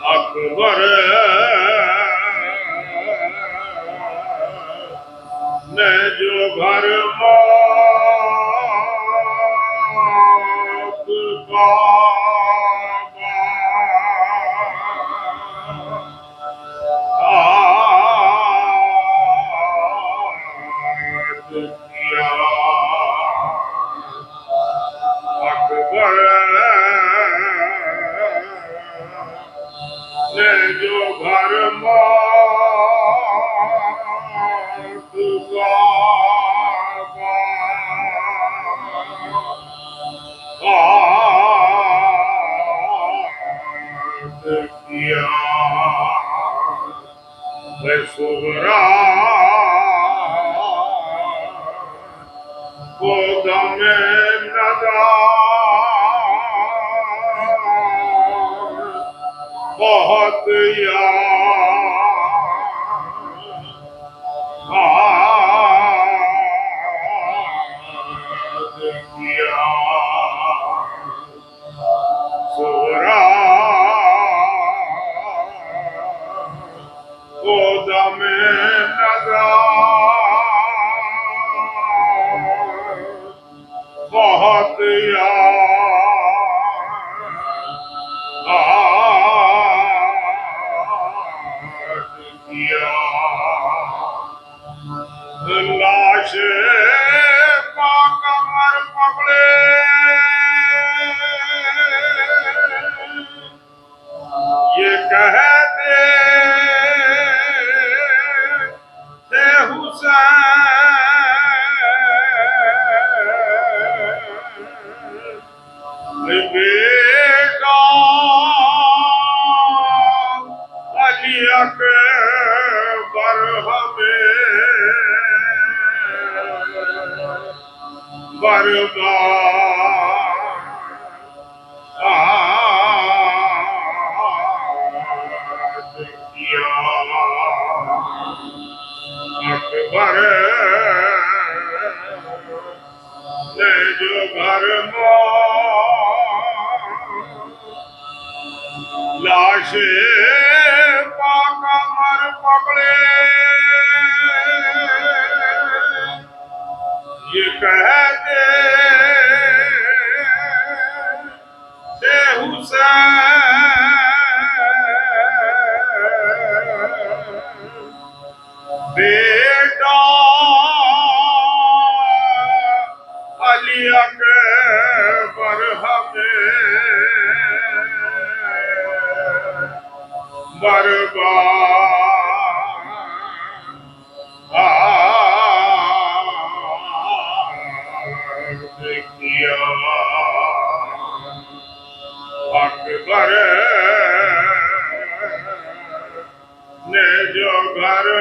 اکبر نے جو گھر موت کا اکبر نے جو گھر موت کا کیا صغرا کو دم نظر بہت یاد کیا صغرا کو دم نظر بہت کیا لاش پاک کمر پکڑے یہ کہتے تھے حسین بیٹا علی اکبر ہمیں برباد کیا اکبر نے جو گھر لاش پاک کمر پکڑے یہ کہتے تھے حسین بیٹا علی اکبر ہمیں برباد کیا اکبر نے جو گھر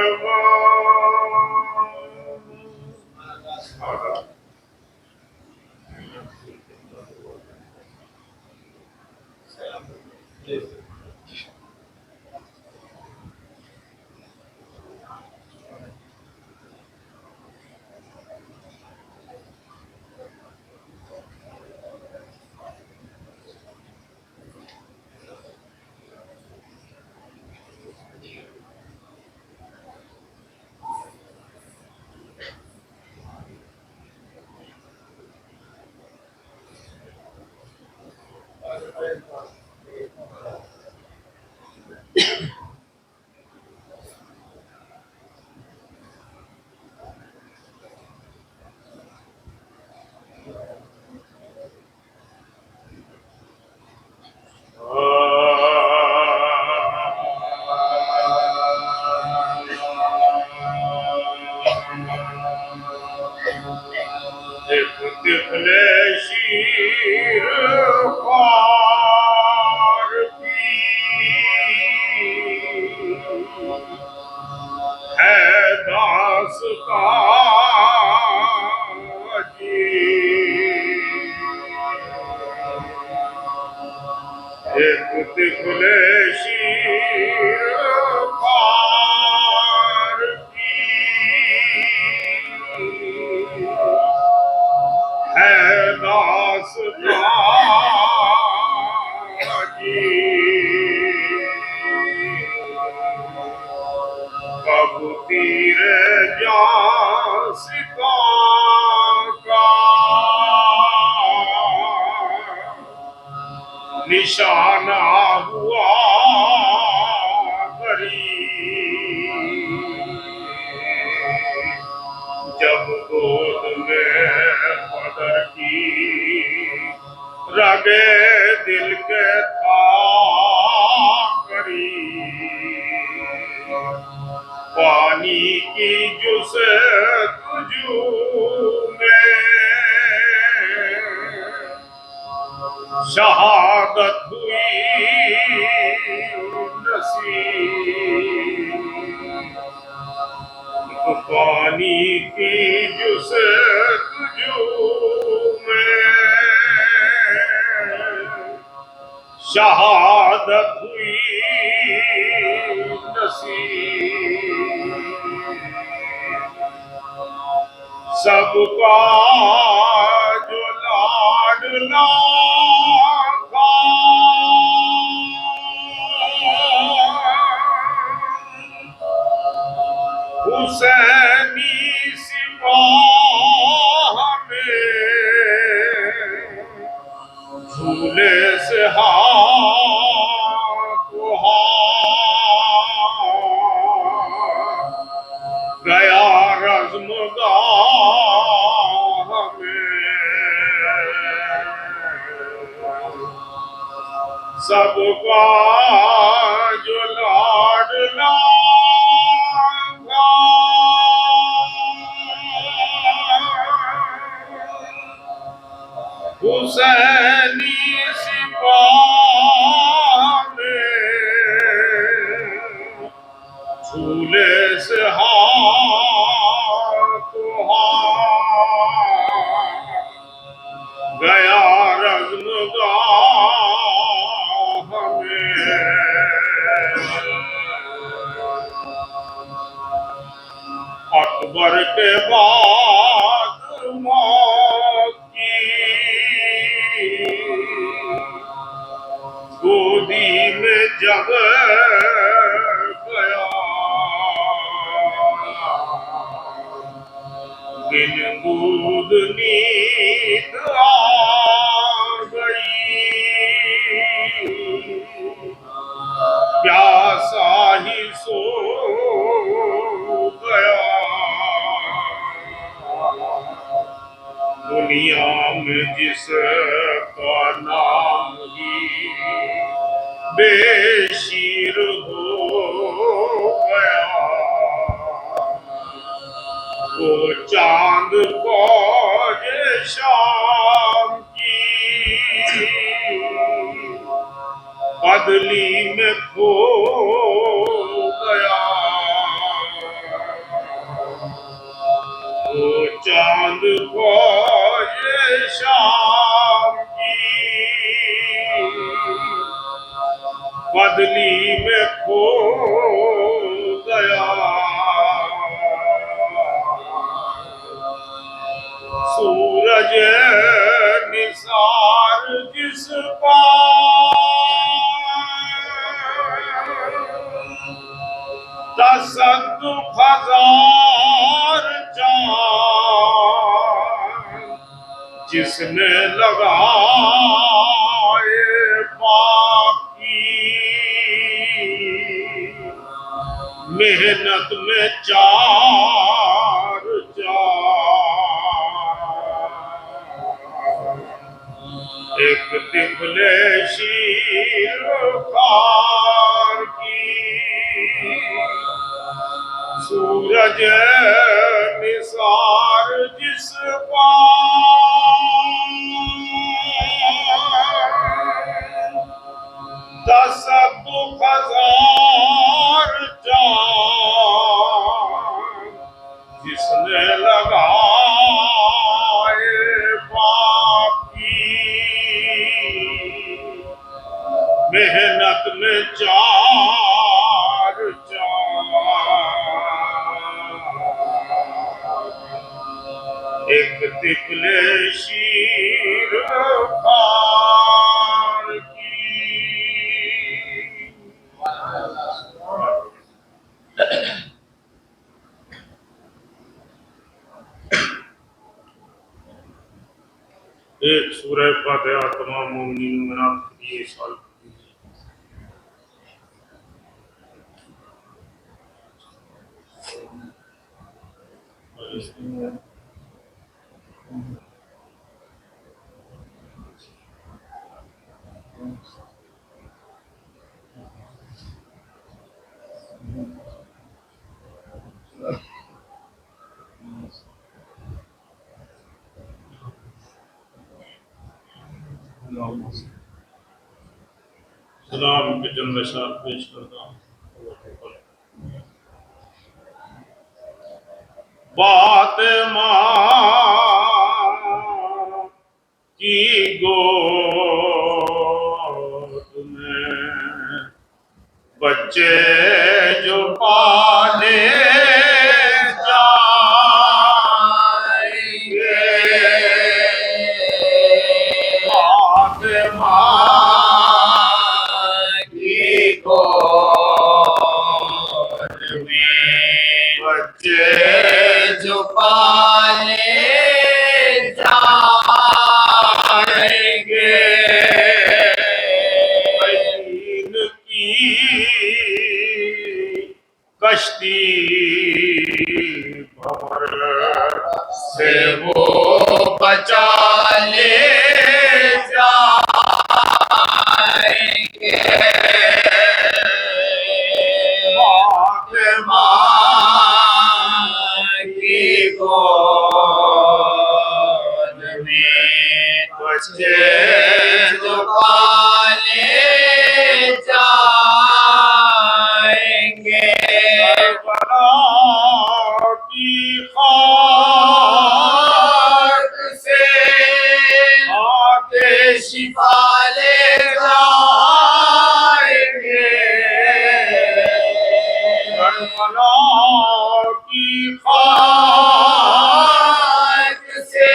طفل شیر خوار کی ہے داستان جی ایک طفل شیر خوار کی داستان جی کب تیر جا سکا کا نشانہ ہوا جب گود میں قدر کی رگے دل کے تھا کری پانی کی جستجو میں شہادت ہوئی نصیب پانی کی جستجو میں شہادت ہوئی نصیب سب کا جو لاڈلا تھا حسینی سپاہ میں جھولے سے ہاتھ کو ہاتھ گیا رزمگاہ میں سب کا جو لاڈلا حسینی سپاہ میں جھولے سے ہاتھ کو ہاتھ گیا رزمگاہ میں اکبر کے بعد موت کی گودی میں جب گیا بن دودھ نیند آ گئی پیاسا ہی سو گیا دنیا میں جس کا نام ہی بے شیر ہو گیا وہ چاند فوج شام کی بدلی میں کھو گیا وہ چاند فوج شام کی بدلی میں کھو گیا سورج نثار جس پار تصدق ہزار چاند جس نے لگائے باقی محنت میں چار ایک طفل شیر خار کی سورج نثار جس پار تصدق ہزار چاند جس نے لگائے باقی محنت میں چار چاند ایک طفل شیر خار کی ایک سورہ فاتحہ تمام مومنین منات کے لیے سال سلام کے چند اشعار پیش کرتا ہوں۔ بات ماں کی گود میں بچے جو پالے جائیں گے، بات ماں کی گود میں بچے جو پالے جائیں گے، دین کی کشتی بھر سے وہ بچا لے جائیں گے، کی گود میں بچے جو پالے جائیں گے، کربلا کی خاک سے آتے شفا لے جائیں گے، کربلا کی خاک سے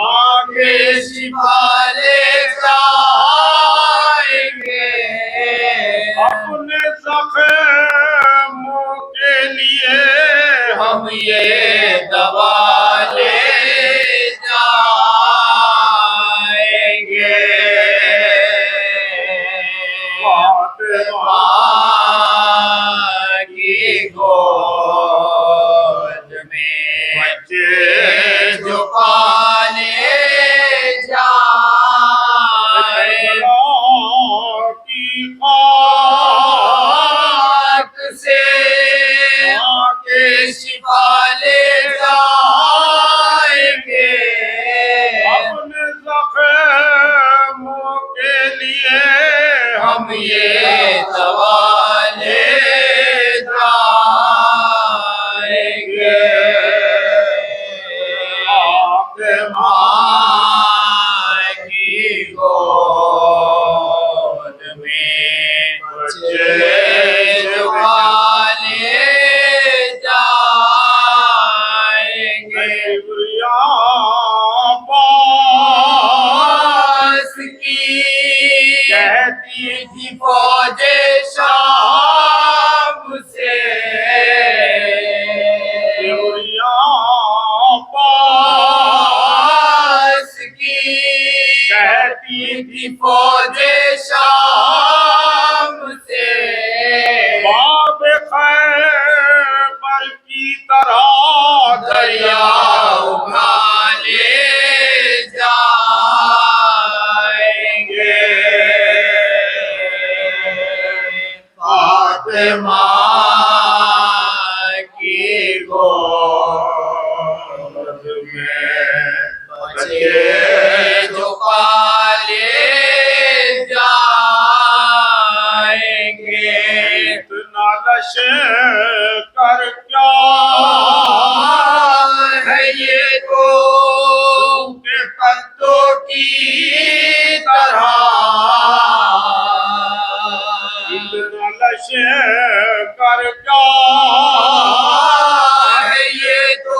آگے شفا لے جائیں گے، اپنے زخموں کے لیے ہم یہ دوا لے جائیں گے، فاطمہ کی گود میں بچے جو پالے جائیں گے، کی خاک سے آکے شفا لے جائیں گے، اپنے زخموں کے لیے ہم یہ دوا لے جائیں گے، ماں کی گود میں بچے جو پالے جائیں گے، عباس کی کہتی تھی فوج شام سے، عباس کی کہتی تھی فوج شام سے، باب خیبر کی طرح دریا اٹھا لے جائیں گے، فاطمہ کی گود میں بچے جو پالے جائیں گے، اتنا لشکر کیا ہے یہ تو کہ پتوں کی طرح، اتنا لشکر کیا ہے یہ تو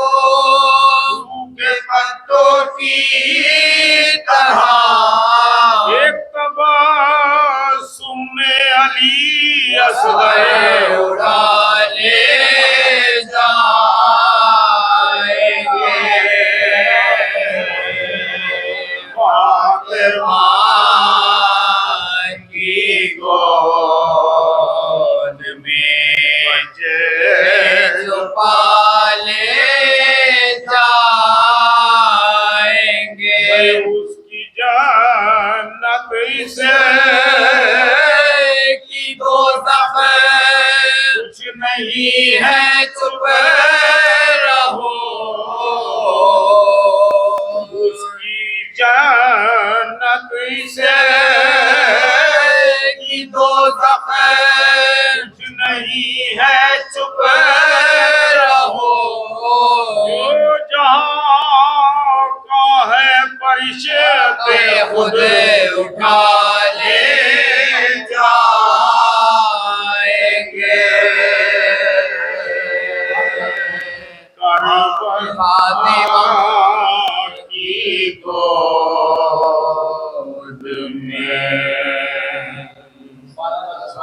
جہاں کا ہے فرشتے خود اٹھا لے جائیں گے فاطمہ کی گود میں فاطمہ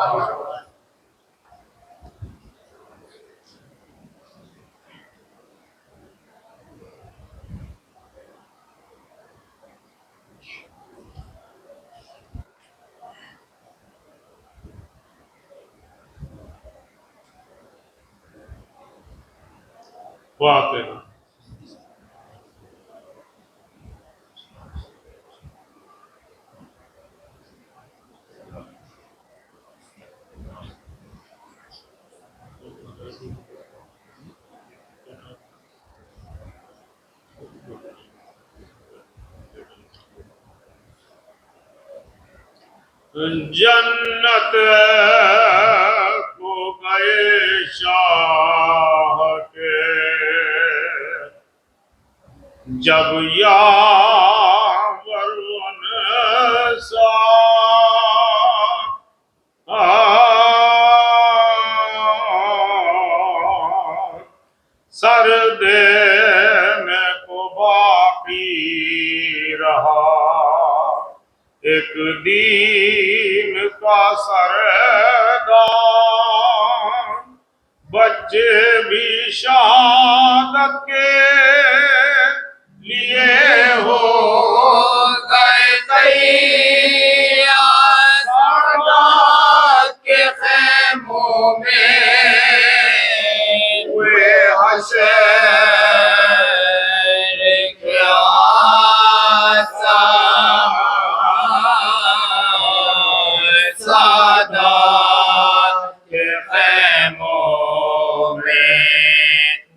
جنت کو گئے شاہ کے جب یاور انسا سر دینے کو باقی رہا ایک دین کا سردار بچے بھی شہادت کے لیے ہو گئے تیار سعادت کے خیموں میں ہوئے حشر کیا سعادت کے خیموں میں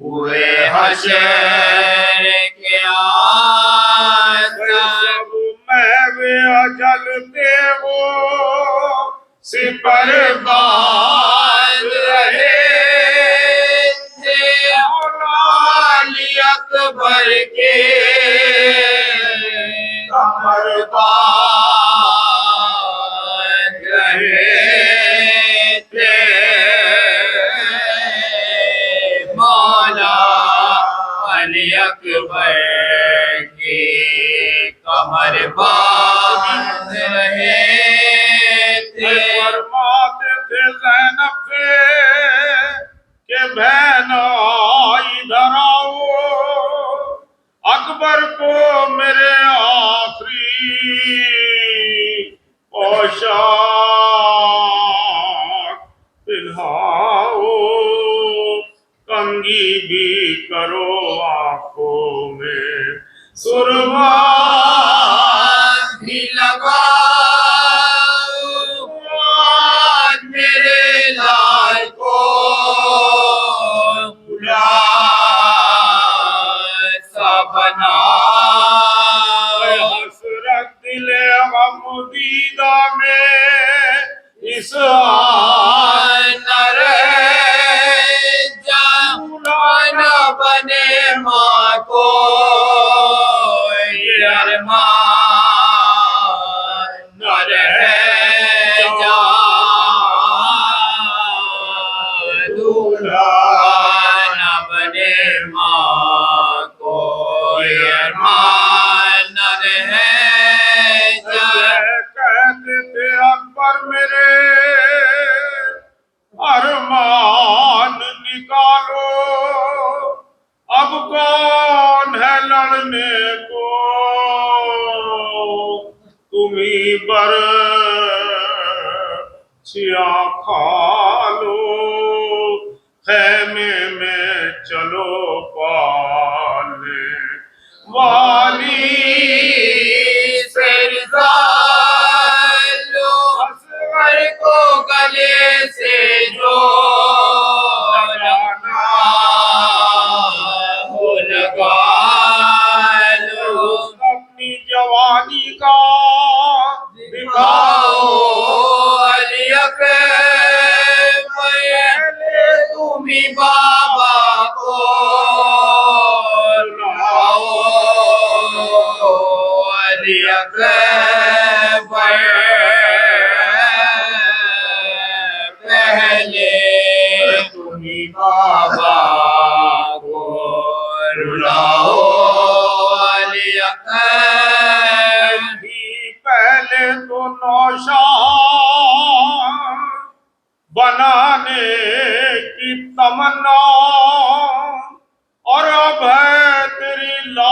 ہوئے حشر کیا سب میں اجل پہ وہ سپر باندھ رہے تھے علی اکبر کے کمر باندھ رہے تھے مولا علی اکبر کی کمر باندھ رہے تھے فرماتے تھے زینب سے کہ بہنا ادھر آؤ اکبر کو میرے آخری پوشاک پہناؤ کنگھی بھی کرو آنکھوں میں سرما بھی لگاؤ آج میرے لال کو سا بناؤ حسرت دل غم دیدہ میں اس نہ رہ جانا بنے ماں کو یہ ارمان نہ رہ جا دولہا نہ بنے ماں کو یہ ارمان نہ رہ جا کہتے تھے اکبر میرے ارمان نکالو اب کون ہے لڑنے کو تمہیں برچیاں کھا لو خیمے میں چلو پالے والی سے رضا لو اصغر کو گلے سے جو لگانا ہو لگا لو اپنی جوانی کا دکھاؤ علی اکبر تمہیں بابا کو اکبر پہلے تمہیں بابا کو رلاؤ علی اکبر بھی پہلے تو نوشان بنانے کی تمنا اور اب ہے تیری لاش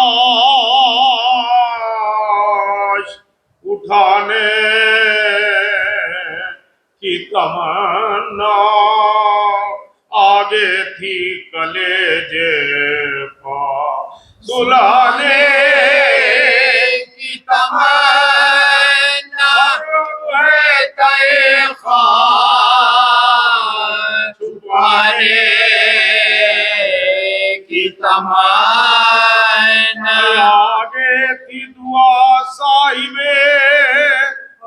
اٹھانے کی تمنا آگے تھی کلیجے پا سلانے کی تمنا ہے تئے خواہ چھپانے کی تمنا آگے تھی دعا صاحب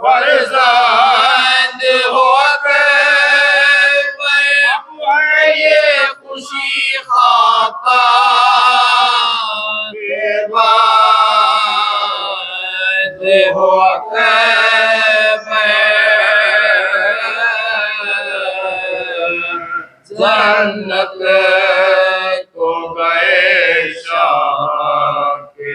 فرزند ہو گئے اب ہے یہ خوشی خاکہ کے بعد ہو جنت کو گئے شاہ کے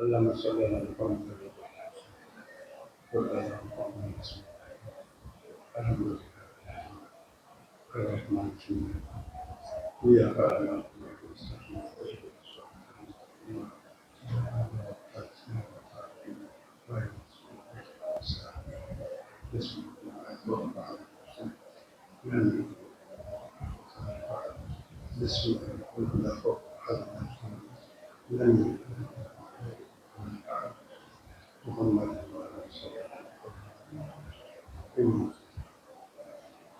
اللهم صل على محمد وعلى آل محمد الحمد لله الرحمن الرحيم إياك نعبد وإياك نستعين بسم الله الرحمن الرحيم بسم الله الرحمن الرحيم محمد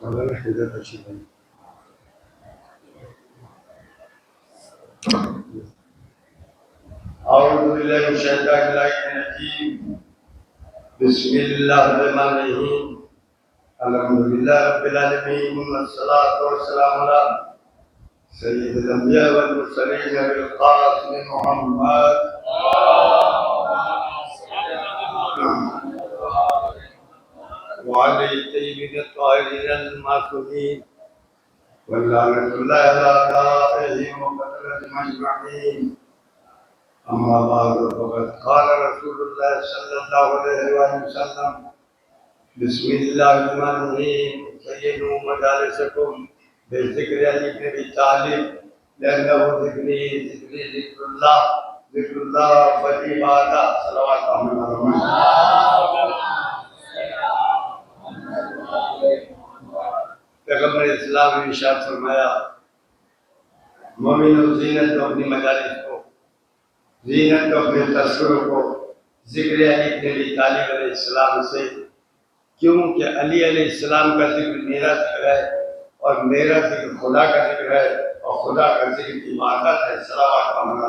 على الحدة شيئا أعوذ بالله من الشيطان الرجيم بسم الله الرحمن الرحيم الحمد لله رب العالمين والصلاة والسلام على سيد الأنبياء والمرسلين بالقاسم محمد وعلى الطيبين الطاهرين المعصومين واللعنة الله على أعدائهم وقتلهم أجمعين أما بعد فقد قال رسول الله صلى الله عليه وسلم بسم الله الرحمن الرحيم زينوا مجالسكم بالذكر علي بن أبي طالب لأنه ذكر الله فالعبادة صلوات الله پیغمبر اسلام نے ارشاد فرمایا مومنو زینت دو اپنی مجالس کو، زینت دو اپنے تذکروں کو ذکر علی بن ابی طالب علیہ السلام سے، کیونکہ علی علیہ السلام کا ذکر میرا ذکر ہے اور میرا ذکر خدا کا ذکر ہے اور خدا کا ذکر عبادت ہے۔ صلوات اللہ۔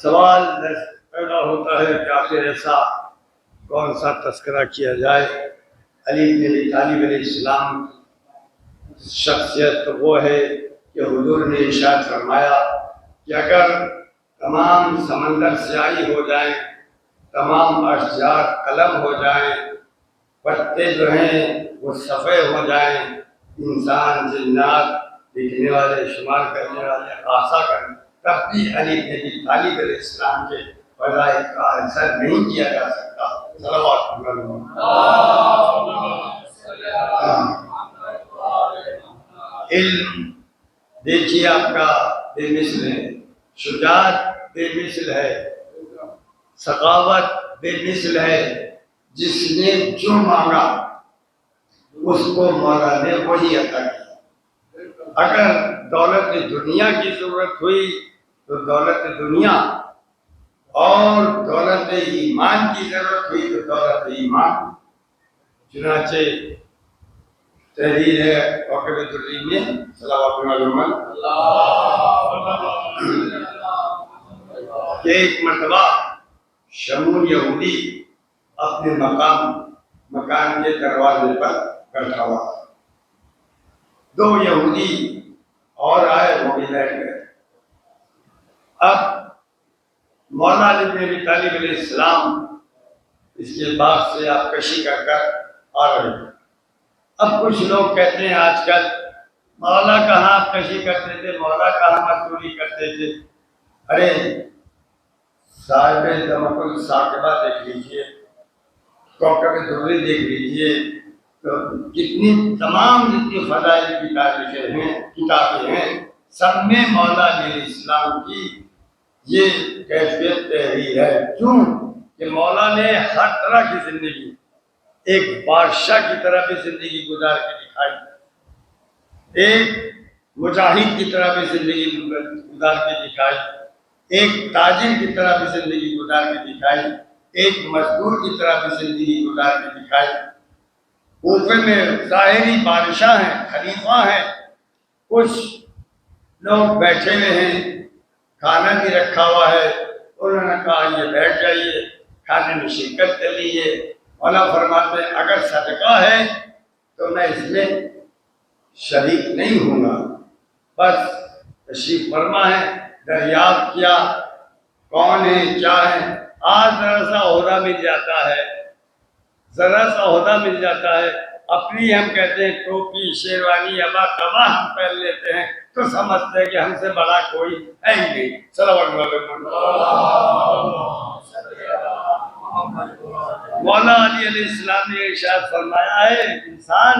سوال پیدا ہوتا ہے کہ آخر ایسا کون سا تذکرہ کیا جائے؟ علی بن ابی طالب علیہ السلام شخصیت وہ ہے کہ حضور نے ارشاد فرمایا کہ اگر تمام سمندر سیاہی ہو جائیں، تمام اشجار قلم ہو جائیں، پتے جو ہیں وہ صفحے ہو جائیں، انسان جنات لکھنے والے شمار کرنے والے خاصہ کرنے، تب بھی علی بن ابی طالب علیہ السلام کے فضائل کا اثر نہیں کیا جا سکتا۔ صلوات اللہ۔ علم دیکھیے آپ کا بے مثل ہے، شجاعت بے مثل ہے، سخاوت بے مثل ہے، جس نے جو مانگا اس کو مولا نے وہی عطا کیا۔ اگر دولت دنیا کی ضرورت ہوئی تو دولت دنیا، اور دولت ایمان کی ضرورت ہوئی تو دولت ایمان۔ چنانچہ تحریر ہے کوکب دری میں صلوات علیہ کہ ایک مرتبہ شمول یہودی اپنے مکان کے دروازے پر بیٹھا ہوا، دو یہودی اور آئے، وہ بھی بیٹھ گئے۔ اب مولانا علی بن ابی طالب علیہ السلام اس کے باغ سے آپ کشی کر آ رہے ہیں۔ اب کچھ لوگ کہتے ہیں آج کل مولا کہاں آپ کشی کرتے تھے، مولا کہاں مزدوری کرتے تھے۔ ارے صاحب دمک الثاقبہ دیکھ لیجئے، کوکب دری دیکھ لیجئے، تو کتنی تمام جتنی فضائل کی تاریخیں ہیں، کتابیں ہیں، سب میں مولا علیہ السلام کی یہ کیفیت تحریر ہے۔ کیوں کہ مولا نے ہر طرح کی زندگی ایک بادشاہ کی طرح بھی زندگی گزار کے دکھائی، ایک مجاہد کی طرح بھی زندگی گزار کے دکھائی، ایک تاجر کی طرح بھی زندگی گزار کے دکھائی، ایک مزدور کی طرح بھی زندگی گزار کے دکھائی۔ کوفے میں ظاہری بادشاہ ہیں، خلیفہ ہیں، کچھ لوگ بیٹھے ہوئے ہیں، کھانا بھی رکھا ہوا ہے، انہوں نے کہا یہ بیٹھ جائیے، کھانے میں شرکت کر لیجیے۔ مولا فرماتے ہیں اگر صدقہ ہے تو میں اس میں شریک نہیں ہوں گا، بس تشریف فرما ہے، دریافت کیا کون ہے کیا ہے۔ آج ذرا سا عہدہ مل جاتا ہے، ذرا سا عہدہ مل جاتا ہے، اپنی ہم کہتے ہیں ٹوپی شیروانی ابا کبا ہم پہن لیتے ہیں تو سمجھتے ہیں کہ ہم سے بڑا کوئی ہے ہی نہیں۔ صلوات مولا علی علیہ السلام نے ارشاد فرمایا ہے انسان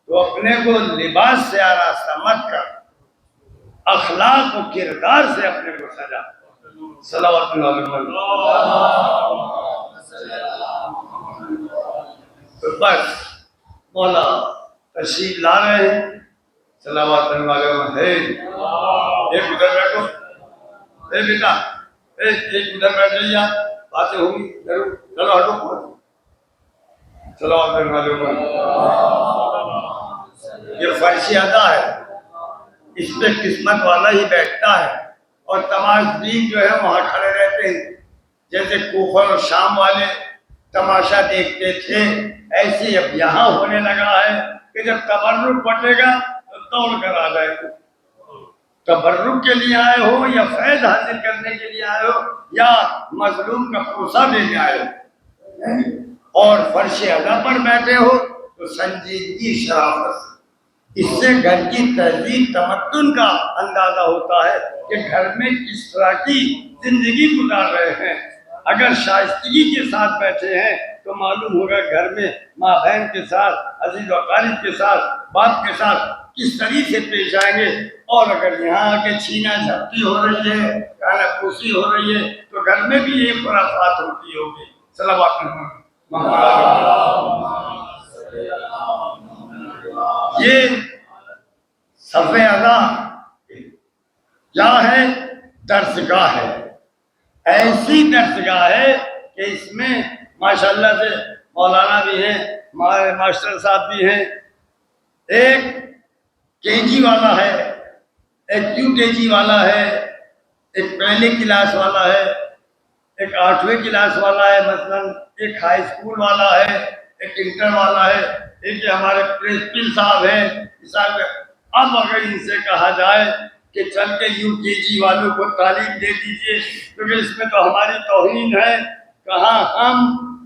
تو اپنے کو لباس سے آراستہ مت کر، اخلاق و کردار سے اپنے کو سجا۔ صلوات تو بس مولا تشریف لا رہے ہیں، صلوات ہے۔ ایک ادھر بیٹھو، اے بیٹا ایک ادھر بیٹھ جائیے، آپ باتیں ہوگی ضرور، چلو ہٹو۔ صلوات یہ فرش ادا ہے، اس پہ قسمت والا ہی بیٹھتا ہے، اور تماشبین جو ہے وہاں کھڑے رہتے ہیں۔ جیسے کوفہ اور شام والے تماشا دیکھتے تھے، ایسے اب یہاں ہونے لگا ہے کہ جب تبرک بٹے گا تو دوڑ کر آ جائے گا۔ تبرک کے لیے آئے ہو یا فیض حاصل کرنے کے لیے آئے ہو یا مظلوم کا پوسا دینے آئے ہو، اور فرش ادا پر بیٹھے ہو تو سنجیدگی شرافت سے، اس سے گھر کی تہذیب تمدن کا اندازہ ہوتا ہے کہ گھر میں کس طرح کی زندگی گزار رہے ہیں۔ اگر شائستگی کے ساتھ بیٹھے ہیں تو معلوم ہوگا گھر میں ماں بہن کے ساتھ، عزیز و اقارب کے ساتھ، باپ کے ساتھ کس طریقے سے پیش آئیں گے۔ اور اگر یہاں آ کے چھینا جھپٹی ہو رہی ہے، کانا پوسی ہو رہی ہے تو گھر میں بھی یہ خرافات ہوتی ہوگی۔ صلوات یہ صف ادا کیا ہے؟ درسگاہ ہے، ایسی درسگاہ ہے کہ اس میں ماشاءاللہ سے مولانا بھی ہیں، ہمارے ماسٹر صاحب بھی ہیں، ایک کے جی والا ہے، ایک یو کے جی والا ہے، ایک پہلی کلاس والا ہے، ایک 8ویں کلاس والا ہے، مثلا ایک ہائی اسکول والا ہے، ایک انٹر والا ہے، ایک ہمارے پرنسپل صاحب ہیں۔ اب اگر ان سے کہا جائے کہ چل کے یو کے جی والوں کو تعلیم دے دیجئے، کیونکہ اس میں تو ہماری توہین ہے، کہاں ہم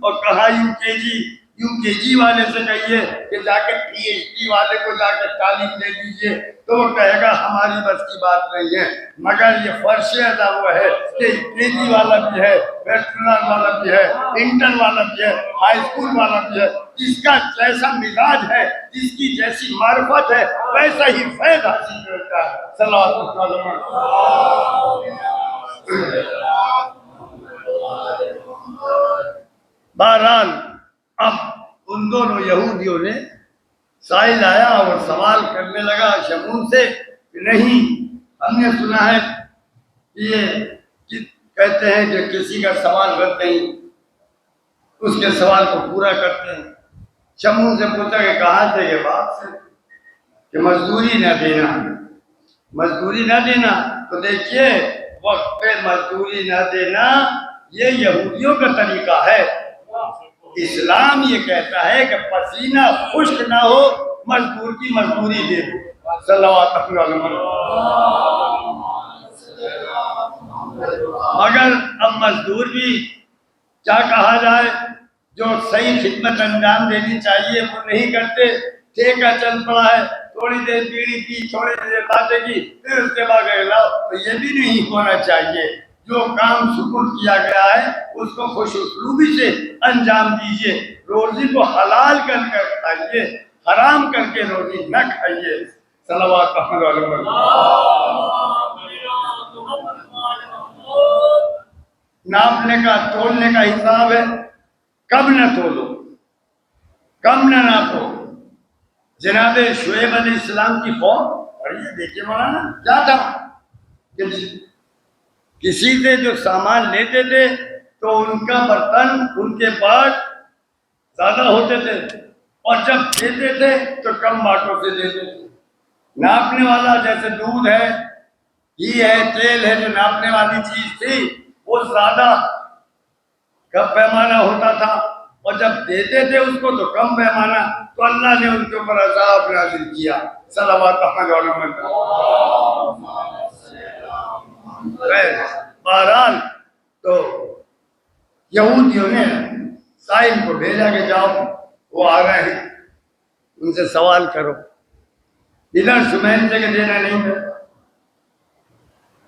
اور کہاں یو کے جی والے سے کہیے کہ جا کے پی ایچ ڈی والے کو جا کے تعلیم دے دیجئے تو وہ کہے گا ہماری بس کی بات نہیں ہے۔ مگر یہ فرش ادا ہوا ہے کہ کے جی والا بھی ہے، بیچلر والا بھی ہے، انٹر والا بھی ہے، ہائی اسکول والا بھی ہے، جس کا جیسا مزاج ہے، جس کی جیسی معرفت ہے ویسا ہی فیض حاصل کرتا ہے۔ صلوات بہرحال اب ان دونوں یہودیوں نے سائل آیا اور سوال کرنے لگا شمون سے کہ نہیں، ہم نے سنا ہے کہ یہ کہتے ہیں کہ کسی کا سوال رد نہیں، اس کے سوال کو پورا کرتے ہیں۔ شمون سے پوچھا کہ کہاں سے؟ یہ بات سے کہ مزدوری نہ دینا، مزدوری نہ دینا۔ تو دیکھیے وقت پہ مزدوری نہ دینا یہ یہودیوں کا طریقہ ہے۔ اسلام یہ کہتا ہے کہ پسینہ خشک نہ ہو مزدور کی مزدوری دے دو۔ صلوات علی محمد۔ مگر اب مزدور بھی کیا کہا جائے، جو صحیح خدمت انجام دینی چاہیے وہ نہیں کرتے، ٹھیکہ چل پڑا ہے، تھوڑی دیر بیڑی کی، تھوڑی دیر باتیں کی، پھر اس کے بعد لاؤ، تو یہ بھی نہیں ہونا چاہیے۔ جو کام سپرد کیا گیا ہے اس کو خوش اسلوبی سے انجام دیجیے، روزی کو حلال کر کر کھائیے، حرام کر کے روزی نہ کھائیے۔ صلوات علی محمد۔ ناپنے کا تولنے کا حساب ہے، کم نہ تولو، کم نہ ناپو۔ جناب شعیب علیہ السلام کی قوم، اور یہ دیکھیے مولانا کیا تھا کہ کسی سے جو سامان لیتے تھے تو ان کا برتن ان کے پاس زیادہ ہوتے تھے، اور جب دیتے تھے تو کم باٹوں سے دیتے تھے۔ ناپنے والا جیسے دودھ ہے، گھی ہے، تیل ہے، جو ناپنے والی چیز تھی وہ زیادہ کم پیمانہ ہوتا تھا، اور جب دیتے تھے اس کو تو کم پیمانہ، تو اللہ نے ان کے اوپر عذاب نازل کیا۔ صلوات علی محمد۔ بہرحال تو یہودیوں نے سائل کو بھیجا کہ جاؤ، وہ آ رہے ہیں، ان سے سوال کرو۔ ادھر سمین سے کہ دینا نہیں ہے،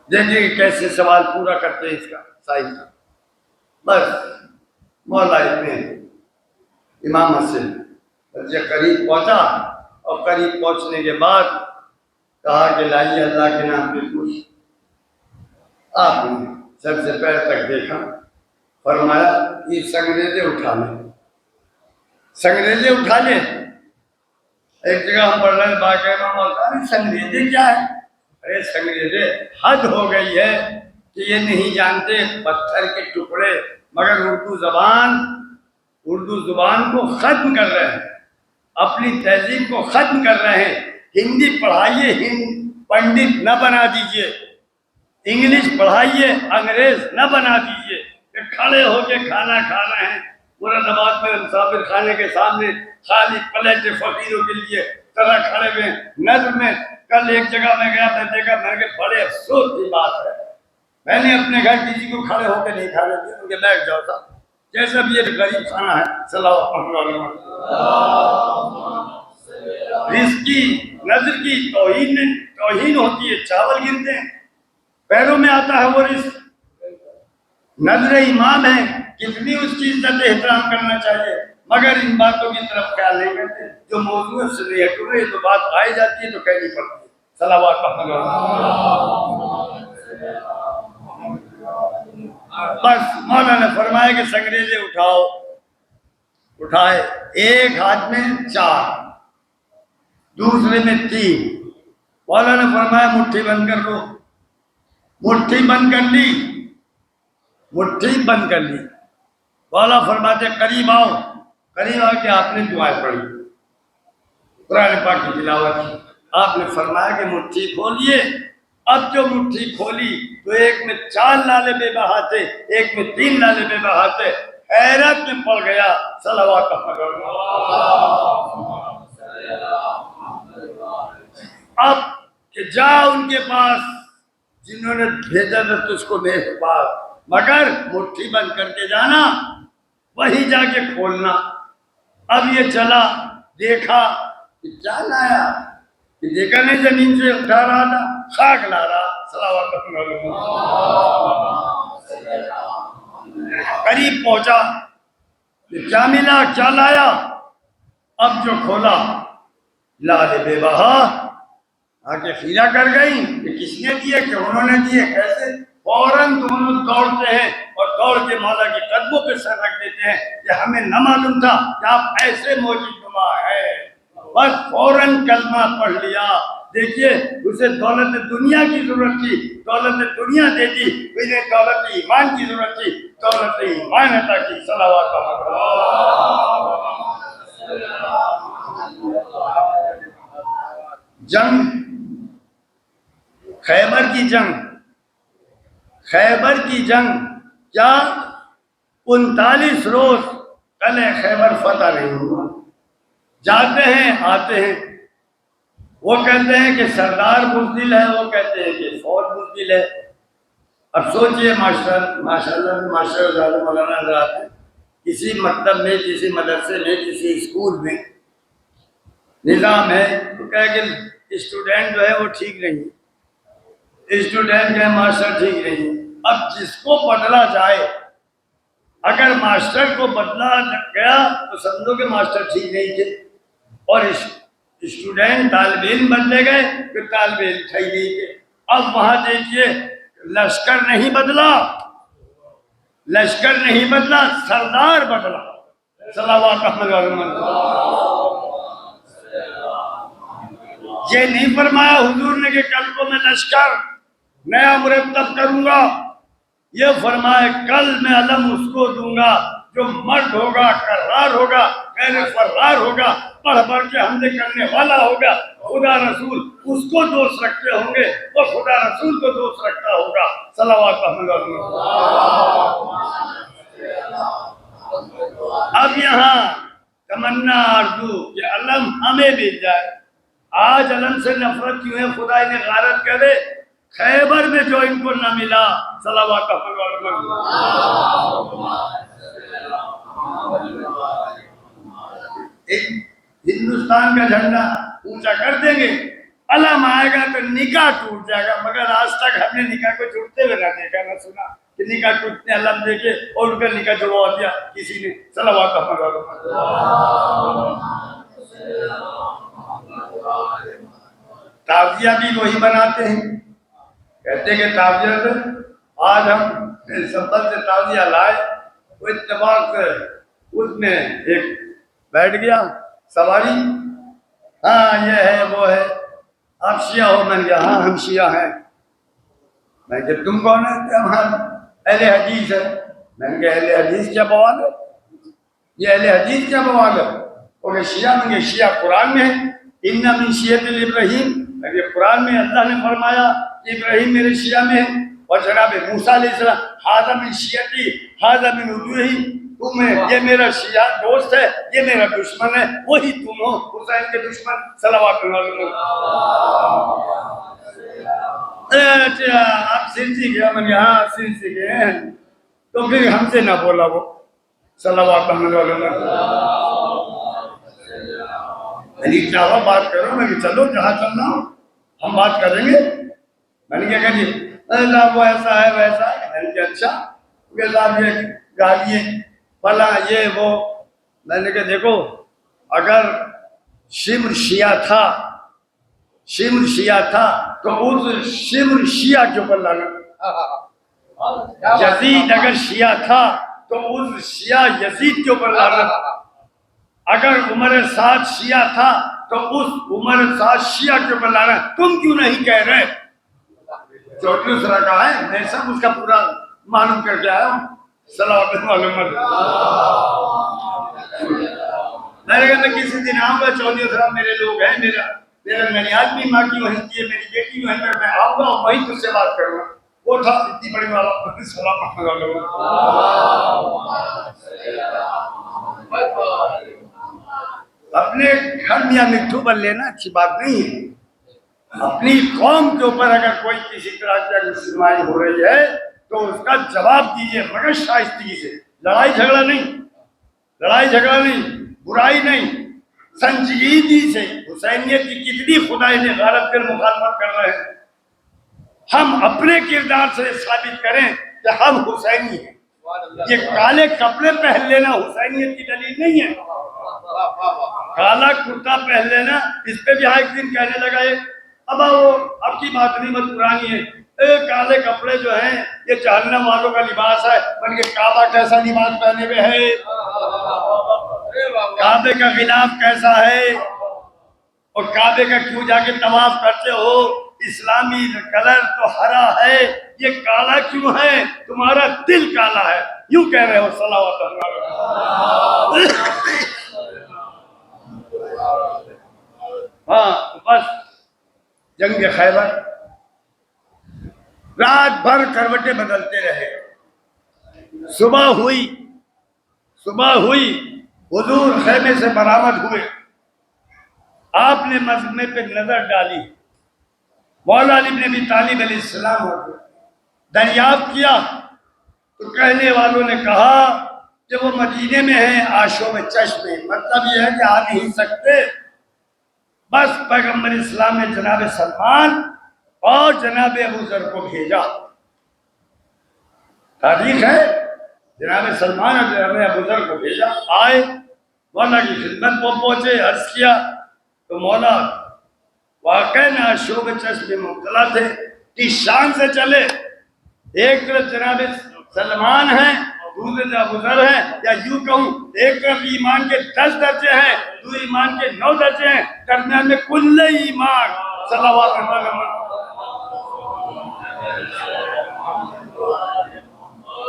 دیکھیے کہ کیسے سوال پورا کرتے ہیں اس کا سائل کا۔ بس مولا ابن امام حسن بچے قریب پہنچا، اور قریب پہنچنے کے بعد کہا کہ لائیے اللہ کے نام پہ کچھ۔ آپ نے سب سے پیر تک دیکھا، فرمایا یہ سنگریزے اٹھا لیں، سنگریزے اٹھا لیں۔ ایک جگہ ہم پڑھ رہے ہیں باقاعدہ سنگریزے کیا ہے؟ ارے سنگریزے حد ہو گئی ہے کہ یہ نہیں جانتے پتھر کے ٹکڑے، مگر اردو زبان کو ختم کر رہے ہیں، اپنی تہذیب کو ختم کر رہے ہیں۔ ہندی پڑھائیے، پنڈت نہ بنا دیجئے، انگلش پڑھائیے، انگریز نہ بنا دیجئے کہ کھڑے ہو کے کھانا کھا رہے ہیں۔ مراد آباد میں مسافر خانے کے سامنے خالی پلیٹ فقیروں کے لیے طرح کھڑے ہوئے۔ نظر میں کل ایک جگہ میں گیا، میں دیکھا، میں نے بڑے افسوس کی بات ہے، میں نے اپنے گھر کسی کو کھڑے ہو کے نہیں کھانے دیا، ان کے بیٹھ جاؤ تھا، جیسا بھی یہ غریب کھانا ہے۔ صلوات علی محمد۔ رزق کی نظر کی توہین ہوتی ہے، چاول گرتے ہیں، پیروں میں آتا ہے وہ رزق۔ نظر امام ہے، کتنی اس کی عزت احترام کرنا چاہیے، مگر ان باتوں کی طرف خیال نہیں کرتے، جو موضوع سے نہیں ہٹ رہے تو بات آئی جاتی ہے تو کہنی پڑتی ہے۔ صلوات علی محمد۔ بس مولا نے فرمایا کہ سنگریزے اٹھاؤ، اٹھائے، ایک ہاتھ میں 4، دوسرے میں 3۔ مولا نے فرمایا مٹھی بند کر لو، مٹھی بند کر لی، مٹھی بند کر لی۔ مولا فرماتے قریب آؤ، قریب آ کے آپ نے دعائیں پڑھی، قرآن پاک کی تلاوت کی۔ آپ نے فرمایا کہ مٹھی کھولیے۔ اب جو مٹھی کھولی تو ایک میں 4 لالے بے بہا تھے، ایک میں 3 لالے بے بہا تھے، حیرت میں پڑ گیا۔ صلوات اب کہ جا ان کے پاس جنہوں نے بھیجا تھا تجھ کو میرے پاس، مگر مٹھی بند کر کے جانا، وہی جا کے کھولنا۔ اب یہ چلا، دیکھا کہ کیا لایا، کہ دیکھا نہیں زمین سے اٹھا رہا تھا، خاک لا رہا۔ صلوات علیہ قریب پہنچا کہ کیا ملا، کیا لایا۔ اب جو کھولا لال بے بہا، آگے خیرہ کر گئی کہ کس نے دیے، کہ انہوں نے دیے، کیسے؟ فوراً دونوں دوڑتے ہیں اور دوڑ کے مولا کے قدموں پہ سر رکھ دیتے ہیں کہ ہمیں نہ معلوم تھا کہ آپ ایسے موجود نما ہے۔ بس فوراً کلمہ پڑھ لیا. دیکھیے اسے دولت دنیا کی ضرورت تھی, دولت دنیا دے دی. انہیں دولت ایمان کی ضرورت تھی, دولت ایمان عطا کی. صلوات جنگ, خیبر کی جنگ, خیبر کی جنگ کیا 39 روز قلعہ خیبر فتح نہیں ہوا. جاتے ہیں آتے ہیں, وہ کہتے ہیں کہ سردار بزدل ہے, وہ کہتے ہیں کہ فوج بزدل ہے. اب سوچئے ماشاءاللہ زیادہ مولانا حضرات ہیں, کسی مکتب میں, کسی مدرسے میں, کسی اسکول میں نظام ہے تو کہہ کہ اسٹوڈنٹ جو ہے وہ ٹھیک نہیں ہے, اسٹوڈنٹ ہے ماسٹر ٹھیک نہیں ہے. اب جس کو بدلا جائے, اگر ماسٹر کو بدلا گیا تو سمجھو کہ ماسٹر ٹھیک نہیں تھے, اور اسٹوڈنٹ طالب علم بدلے گئے پھر طالب علم ٹھیک نہیں تھے. اب وہاں دیکھیے لشکر نہیں بدلا, لشکر نہیں بدلا, سردار بدلا. صلوات اللہ. یہ نہیں فرمایا حضور نے کہ کل کو میں لشکر نیا مرتب کروں گا, یہ فرمائے کل میں علم اس کو دوں گا جو مرد ہوگا, کرار ہوگا, غیر فرار ہوگا, پڑھ پڑھ کے حملے کرنے والا ہوگا. خدا رسول اس کو دوست رکھتے ہوں گے, وہ خدا رسول کو دوست رکھتا ہوگا. صلوات اللہ. اب یہاں تمنا آرزو کہ علم ہمیں مل جائے. آج علم سے نفرت کیوں ہے؟ خدا انہیں غارت کرے. خیبر میں جو ان کو نہ ملا. صلوات اللہ. ہندوستان کا جھنڈا اونچا کر دیں گے, علم آئے گا تو نکاح ٹوٹ جائے گا. مگر آج تک ہم نے نکاح کو ٹوٹتے ہوئے نہ دیکھا, نہ سنا کہ نکاح ٹوٹتے علم دیکھے اور ان کا نکاح جڑوا دیا کسی نے. صلوات اللہ. تعزیہ بھی وہی بناتے ہیں, کہتے ہیں کہ تعزیہ سے آج ہم سفر سے تعزیہ لائے, وہ اتفاق سے اس میں ایک بیٹھ گیا سواری, ہاں یہ ہے وہ ہے, آپ شیعہ ہو؟ میں نے کہا ہاں ہم شیعہ ہیں. میں نے کہا تم کون ہے؟ کہ ہم اہل حدیث ہے. میں نے کہا اہل حدیث کیا بوال ہے, یہ اہل حدیث کیا بوال ہے؟ وہ کہ شیعہ. میں نے کہا شیعہ قرآن میں ہے, ان من شیعۃ ابراہیم. یہ قرآن میں اللہ نے فرمایا کہ ابراہیم میرے شیعہ میں ہے, اور جناب موسیٰ علیہ السلام ھذا من شیعتی ھذا من عدوہی, تم یہ میرا شیعہ دوست ہے, یہ میرا دشمن ہے, وہی تم ہو حسین کے دشمن. صلوات اللہ. اچھا آپ سنسی گیا؟ میں نے ہاں سنسی گئے ہیں, تو پھر ہم سے نہ بولا وہ. صلوات اللہ. میں نے کہا بات کرو. میں نے چلو جہاں چلنا ہو ہم بات کریں گے. میں نے کہا جی وہ ایسا ہے ویسا ہے. میں نے کہا اچھا صاحب یہ گالیے فلاں یہ وہ. میں نے کہا دیکھو اگر شمر شیعہ تھا, شمر شیعہ تھا تو اس شمر شیعہ کے اوپر لانا. یزید اگر شیعہ تھا تو اس شیعہ یزید کے اوپر لانا. اگر عمر سعد شیعہ تھا تو اس عمر سعد شیعہ کے اوپر لانا. تم کیوں نہیں کہہ رہے؟ چوٹی سرا کہا ہے, میں سب اس کا پورا معلوم کر کے آیا ہوں. صلوات اللہ. میں نے کہا میں کسی دن آؤں گا, چودھری صاحب میرے لوگ ہیں, میرا ننیال بھی ماں کی وہیں کی ہے, میری بیٹی بھی وہیں پر, میں آؤں گا اور وہیں تجھ سے بات کروں گا. وہ تھا اتنی بڑی والا. صلوات اللہ. اپنے گھر میاں مٹھو بن لینا اچھی بات نہیں ہے. اپنی قوم کے اوپر اگر کوئی کسی طرح کی سنوائی ہو رہی ہے تو اس کا جواب دیجیے, مگر شائستگی سے. لڑائی جھگڑا نہیں, لڑائی جھگڑا نہیں, برائی نہیں, سنجیدگی سے. حسینیت کی کتنی خدائی نے غارت کر مخالفت کر رہے ہیں. ہم اپنے کردار سے ثابت کریں کہ ہم حسینی ہیں. یہ کالے کپڑے پہن لینا حسینیت کی دلیل نہیں ہے. کالا کرتا پہن لینا, اس پہ بھی ایک دن کہنے لگا ہے اب وہ اب کی بات نہیں, بس پرانی ہے. کالے کپڑے جو ہیں یہ جہنم والوں کا لباس ہے. بلکہ کعبہ کیسا لباس پہنے ہوئے ہے, کعبے کا غلاف کیسا ہے, اور کعبے کا کیوں جا کے طواف کرتے ہو؟ اسلامی کلر تو ہرا ہے، یہ کالا کیوں ہے؟ تمہارا دل کالا ہے، یوں کہہ رہے ہو صلوات اللہ۔ ہاں بس جنگ خیبر، رات بھر کروٹیں بدلتے رہے، صبح ہوئی حضور خیمے سے برآمد ہوئے، آپ نے مجمع پہ نظر ڈالی، مولا علی بن ابی طالب علیہ السلام دریافت کیا تو کہنے والوں نے کہا کہ وہ مدینے میں ہیں آشوب چشم میں، مطلب یہ ہے کہ آ نہیں سکتے۔ بس پیغمبر اسلام نے جناب سلمان اور جناب ابو ذر کو بھیجا، تاریخ ہے، جناب سلمان اور جناب ابو ذر کو بھیجا، آئے مولا کی خدمت کو پہنچے، عرض کیا تو مولا واقعی میں آشوب چشم میں مبتلا تھے، کس شان سے چلے، ایک طرف جناب سلمان ہیں، دوسرے طرف ابو ذر ہیں، یا یوں کہوں ایک طرف ایمان کے 10 درجے ہیں، دو ایمان کے 9 درجے ہیں، درمیان میں کل ایمان صلوات اللہ علیہ۔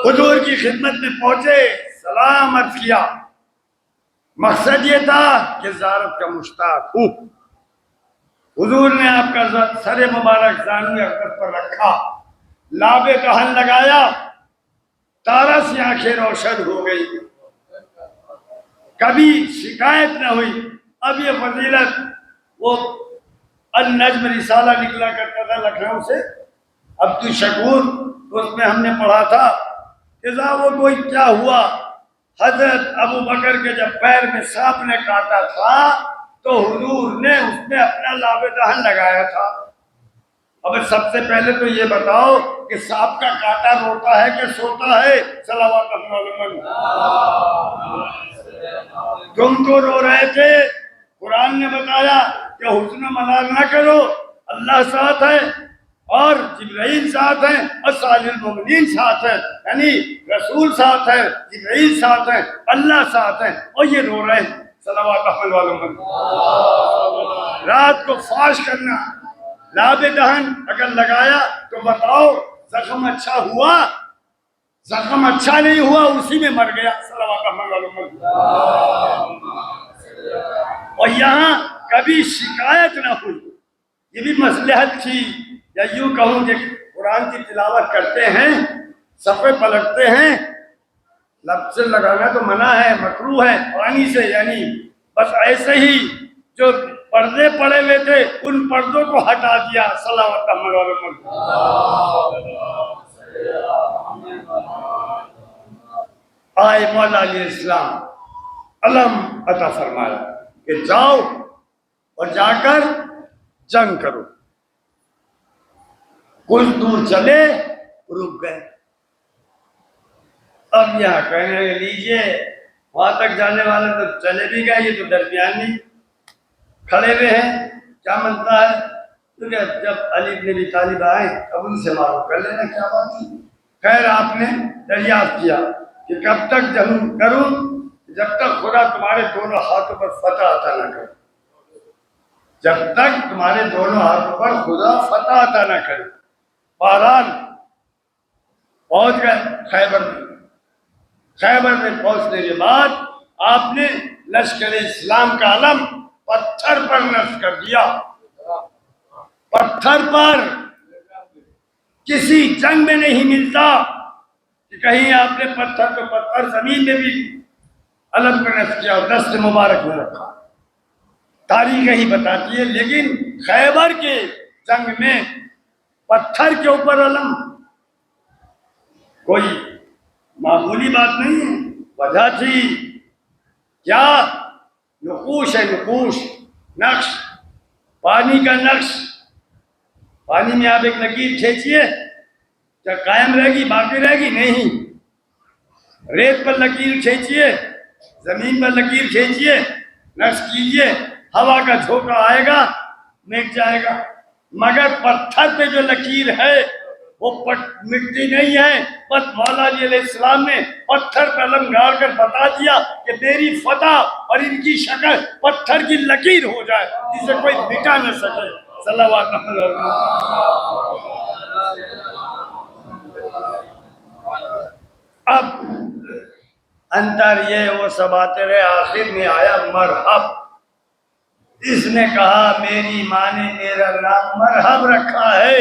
حضور کی خدمت میں پہنچے، سلام عرض کیا، مقصد یہ تھا کہ زیارت کا مشتاق ہوں۔ حضور نے آپ کا سر مبارک زانوی اقدس پر رکھا، لاب دہن لگایا، تارا سی آنکھیں روشن ہو گئی، کبھی شکایت نہ ہوئی۔ اب یہ فضیلت، وہ النجم رسالہ نکلا کرتا تھا لکھنؤ سے، عبد الشکور، اس میں ہم نے پڑھا تھا کہ وہ کوئی کیا ہوا، حضرت ابو بکر کے جب پیر میں سانپ نے کاٹا تھا تو حضور نے اس میں اپنا لاب دہن لگایا تھا۔ اب سب سے پہلے تو یہ بتاؤ کہ سانپ کا کاٹا روتا ہے کہ سوتا ہے؟ صلوات اللہ علیہ۔ تم تو رو رہے تھے، قرآن نے بتایا کہ حزن و ملال نہ کرو، اللہ ساتھ ہے اور جبرائیل ساتھ ہیں اور صالح المؤمنین ساتھ ہیں، یعنی رسول ساتھ ہے، جبرائیل ساتھ ہیں، اللہ ساتھ ہیں، اور یہ رو رہے ہیں۔ صلوات اللہ علیہ۔ رات کو فاش کرنا، لاب دہن اگر لگایا تو بتاؤ زخم اچھا ہوا؟ زخم اچھا نہیں ہوا، اسی میں مر گیا۔ صلوات اللہ علیہ۔ اور یہاں کبھی شکایت نہ ہوئی، یہ بھی مصلحت تھی، یا یوں کہوں کہ قرآن کی تلاوت کرتے ہیں، صفحے پلٹتے ہیں، لفظ لگانا تو منع ہے، مکروہ ہے، پانی سے، یعنی بس ایسے ہی جو پردے پڑے ہوئے تھے ان پردوں کو ہٹا دیا۔ صلوات اللہ علیہ۔ آئے مولا علیہ السلام، علم عطا فرمایا کہ جاؤ اور جا کر جنگ کرو۔ کچھ دور چلے، رک گئے۔ اب یہاں کہنے لگے لیجئے، وہاں تک جانے والے تو چلے بھی گئے، یہ تو درمیانی کھڑے ہوئے ہیں، کیا منتا ہے؟ کیونکہ جب علی بن ابی طالب آئے اب ان سے معلوم کر لینا کیا بات تھی۔ خیر آپ نے دریافت کیا کہ کب تک جنگ کروں؟ جب تک خدا تمہارے دونوں ہاتھوں پر فتح عطا نہ کرے، جب تک تمہارے دونوں ہاتھوں پر خدا فتح عطا نہ کرے۔ بہرحال پہنچ گئے خیبر میں پہنچنے کے بعد آپ نے لشکر اسلام کا علم پتھر پر نصب کر دیا۔ پتھر پر، کسی جنگ میں نہیں ملتا کہ کہیں آپ نے پتھر تو پتھر، زمین میں بھی علم پر نصب کیا اور دست مبارک میں رکھا۔ تاریخ یہی بتاتی ہے، لیکن خیبر کے جنگ میں پتھر کے اوپر علم کوئی معمولی بات نہیں ہے، وجہ تھی کیا؟ نقوش ہے، نقوش، نقش، پانی کا نقش۔ پانی میں آپ ایک لکیر کھینچیے، کیا قائم رہے گی، باقی رہے گی؟ نہیں۔ ریت پر لکیر کھینچیے، زمین پر لکیر کھینچیے، نقش کیجیے، ہوا کا جھونکا آئے گا، مٹ جائے گا۔ مگر پتھر پہ جو لکیر ہے وہ مٹی نہیں ہے، بس مولا علی علیہ السلام نے پتھر پہ علم گاڑ کر بتا دیا کہ میری فتح اور ان کی شکل پتھر کی لکیر ہو جائے جسے کوئی مٹا نہ سکے۔ صلوات اللہ۔ اب اندر یہ وہ سب آتے رہے، آخر میں آیا مرحب۔ اس نے کہا میری ماں نے میرا نام مرحب رکھا ہے۔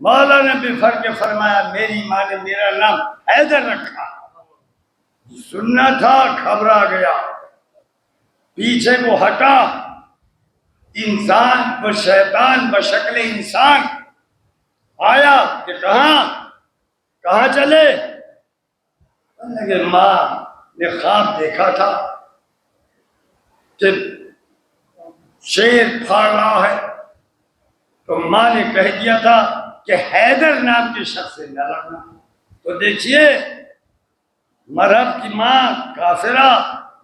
مولا نے بھی فرق فرمایا میری ماں نے میرا نام حیدر رکھا۔ سننا تھا، گھبرا گیا، پیچھے کو ہٹا۔ انسان وہ شیطان بشکل انسان آیا کہ کہاں چلے؟ ماں نے خواب دیکھا تھا کہ شیر پھاڑ رہا ہے، تو ماں نے کہہ دیا تھا کہ حیدر نام کے شخص سے نہ لڑنا۔ تو دیکھیے مرحب کی ماں کافرہ،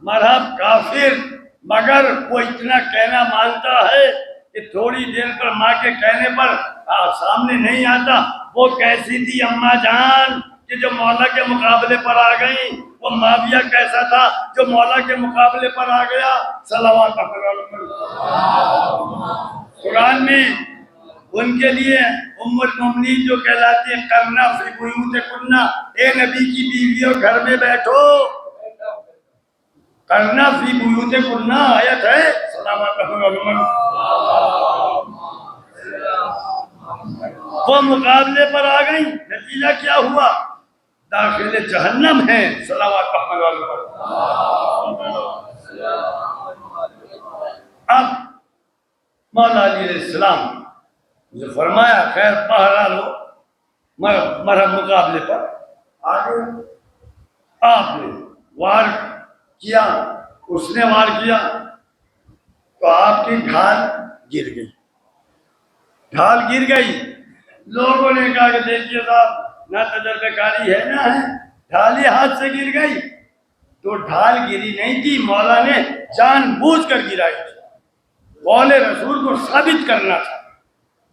مرحب کافر، مگر وہ اتنا کہنا مانتا ہے کہ تھوڑی دیر پر ماں کے کہنے پر سامنے نہیں آتا۔ وہ کیسی تھی اماں جان کہ جو مولا کے مقابلے پر آ گئی؟ وہ معاویہ کیسا تھا جو مولا کے مقابلے پر آ گیا؟ صلوات قرآن میں ان کے لیے ام المؤمنین جو کہلاتی ہیں کرنا فی بیوتکن، اے نبی کی بیویوں گھر میں بیٹھو، کرنا فی بیوتکن آیت ہے۔ صلوات وہ مقابلے پر آ گئی، نتیجہ کیا ہوا؟ داخل جہنم ہے۔ صلوات اب مولا علی علیہ السلام نے فرمایا خیر بہرحال ہو، مرحب مقابلے پر آ گئے۔ آپ نے وار کیا، اس نے وار کیا، تو آپ کی ڈھال گر گئی، ڈھال گر گئی۔ لوگوں نے کہا کہ دیکھیے صاحب نہ تجربہ کاری ہے نہ ہے، ڈھال ہی ہاتھ سے گر گئی۔ تو ڈھال گری نہیں تھی، مولا نے جان بوجھ کر گرائی تھی، قول رسول کو ثابت کرنا تھا۔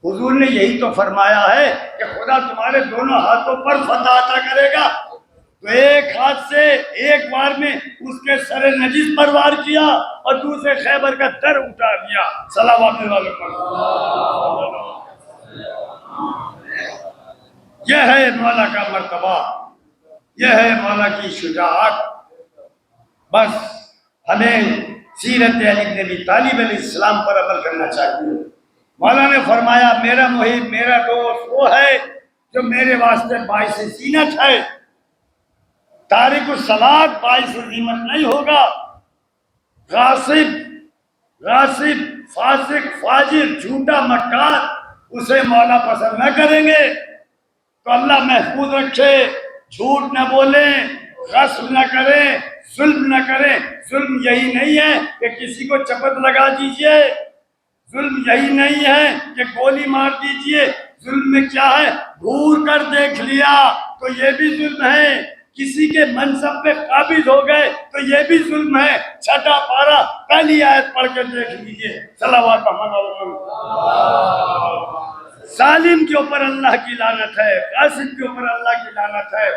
حضور نے یہی تو فرمایا ہے کہ خدا تمہارے دونوں ہاتھوں پر فتح عطا کرے گا۔ تو ایک ہاتھ سے ایک بار میں اس کے سر نجس پر وار کیا اور دوسرے خیبر کا در اٹھا دیا۔ صلوات علیہ۔ یہ ہے مولا کا مرتبہ، یہ ہے مولا کی شجاعت۔ بس ہمیں سیرت علی بن ابی طالب علیہ السلام پر عمل کرنا چاہیے۔ مولا نے فرمایا میرا محب، میرا دوست وہ ہے جو میرے واسطے باعث زینت ہے، تارک الصلاۃ باعث زینت نہیں ہوگا۔ غاصب، فاسق، فاجر، جھوٹا، مکار، اسے مولا پسند نہ کریں گے۔ تو اللہ محفوظ رکھے، جھوٹ نہ بولیں، غصب نہ کریں، ظلم نہ کریں۔ ظلم یہی نہیں ہے کہ کسی کو چپت لگا دیجئے، ظلم یہی نہیں ہے کہ گولی مار دیجئے۔ ظلم میں کیا ہے؟ گھور کر دیکھ لیا تو یہ بھی ظلم ہے، کسی کے منصب پہ قابض ہو گئے تو یہ بھی ظلم ہے۔ چھٹا پارہ پہلی آیت پڑھ کے دیکھ لیجئے۔ صلوات ظالم کے اوپر اللہ کی لعنت ہے، قاسم کے اوپر اللہ کی لعنت ہے،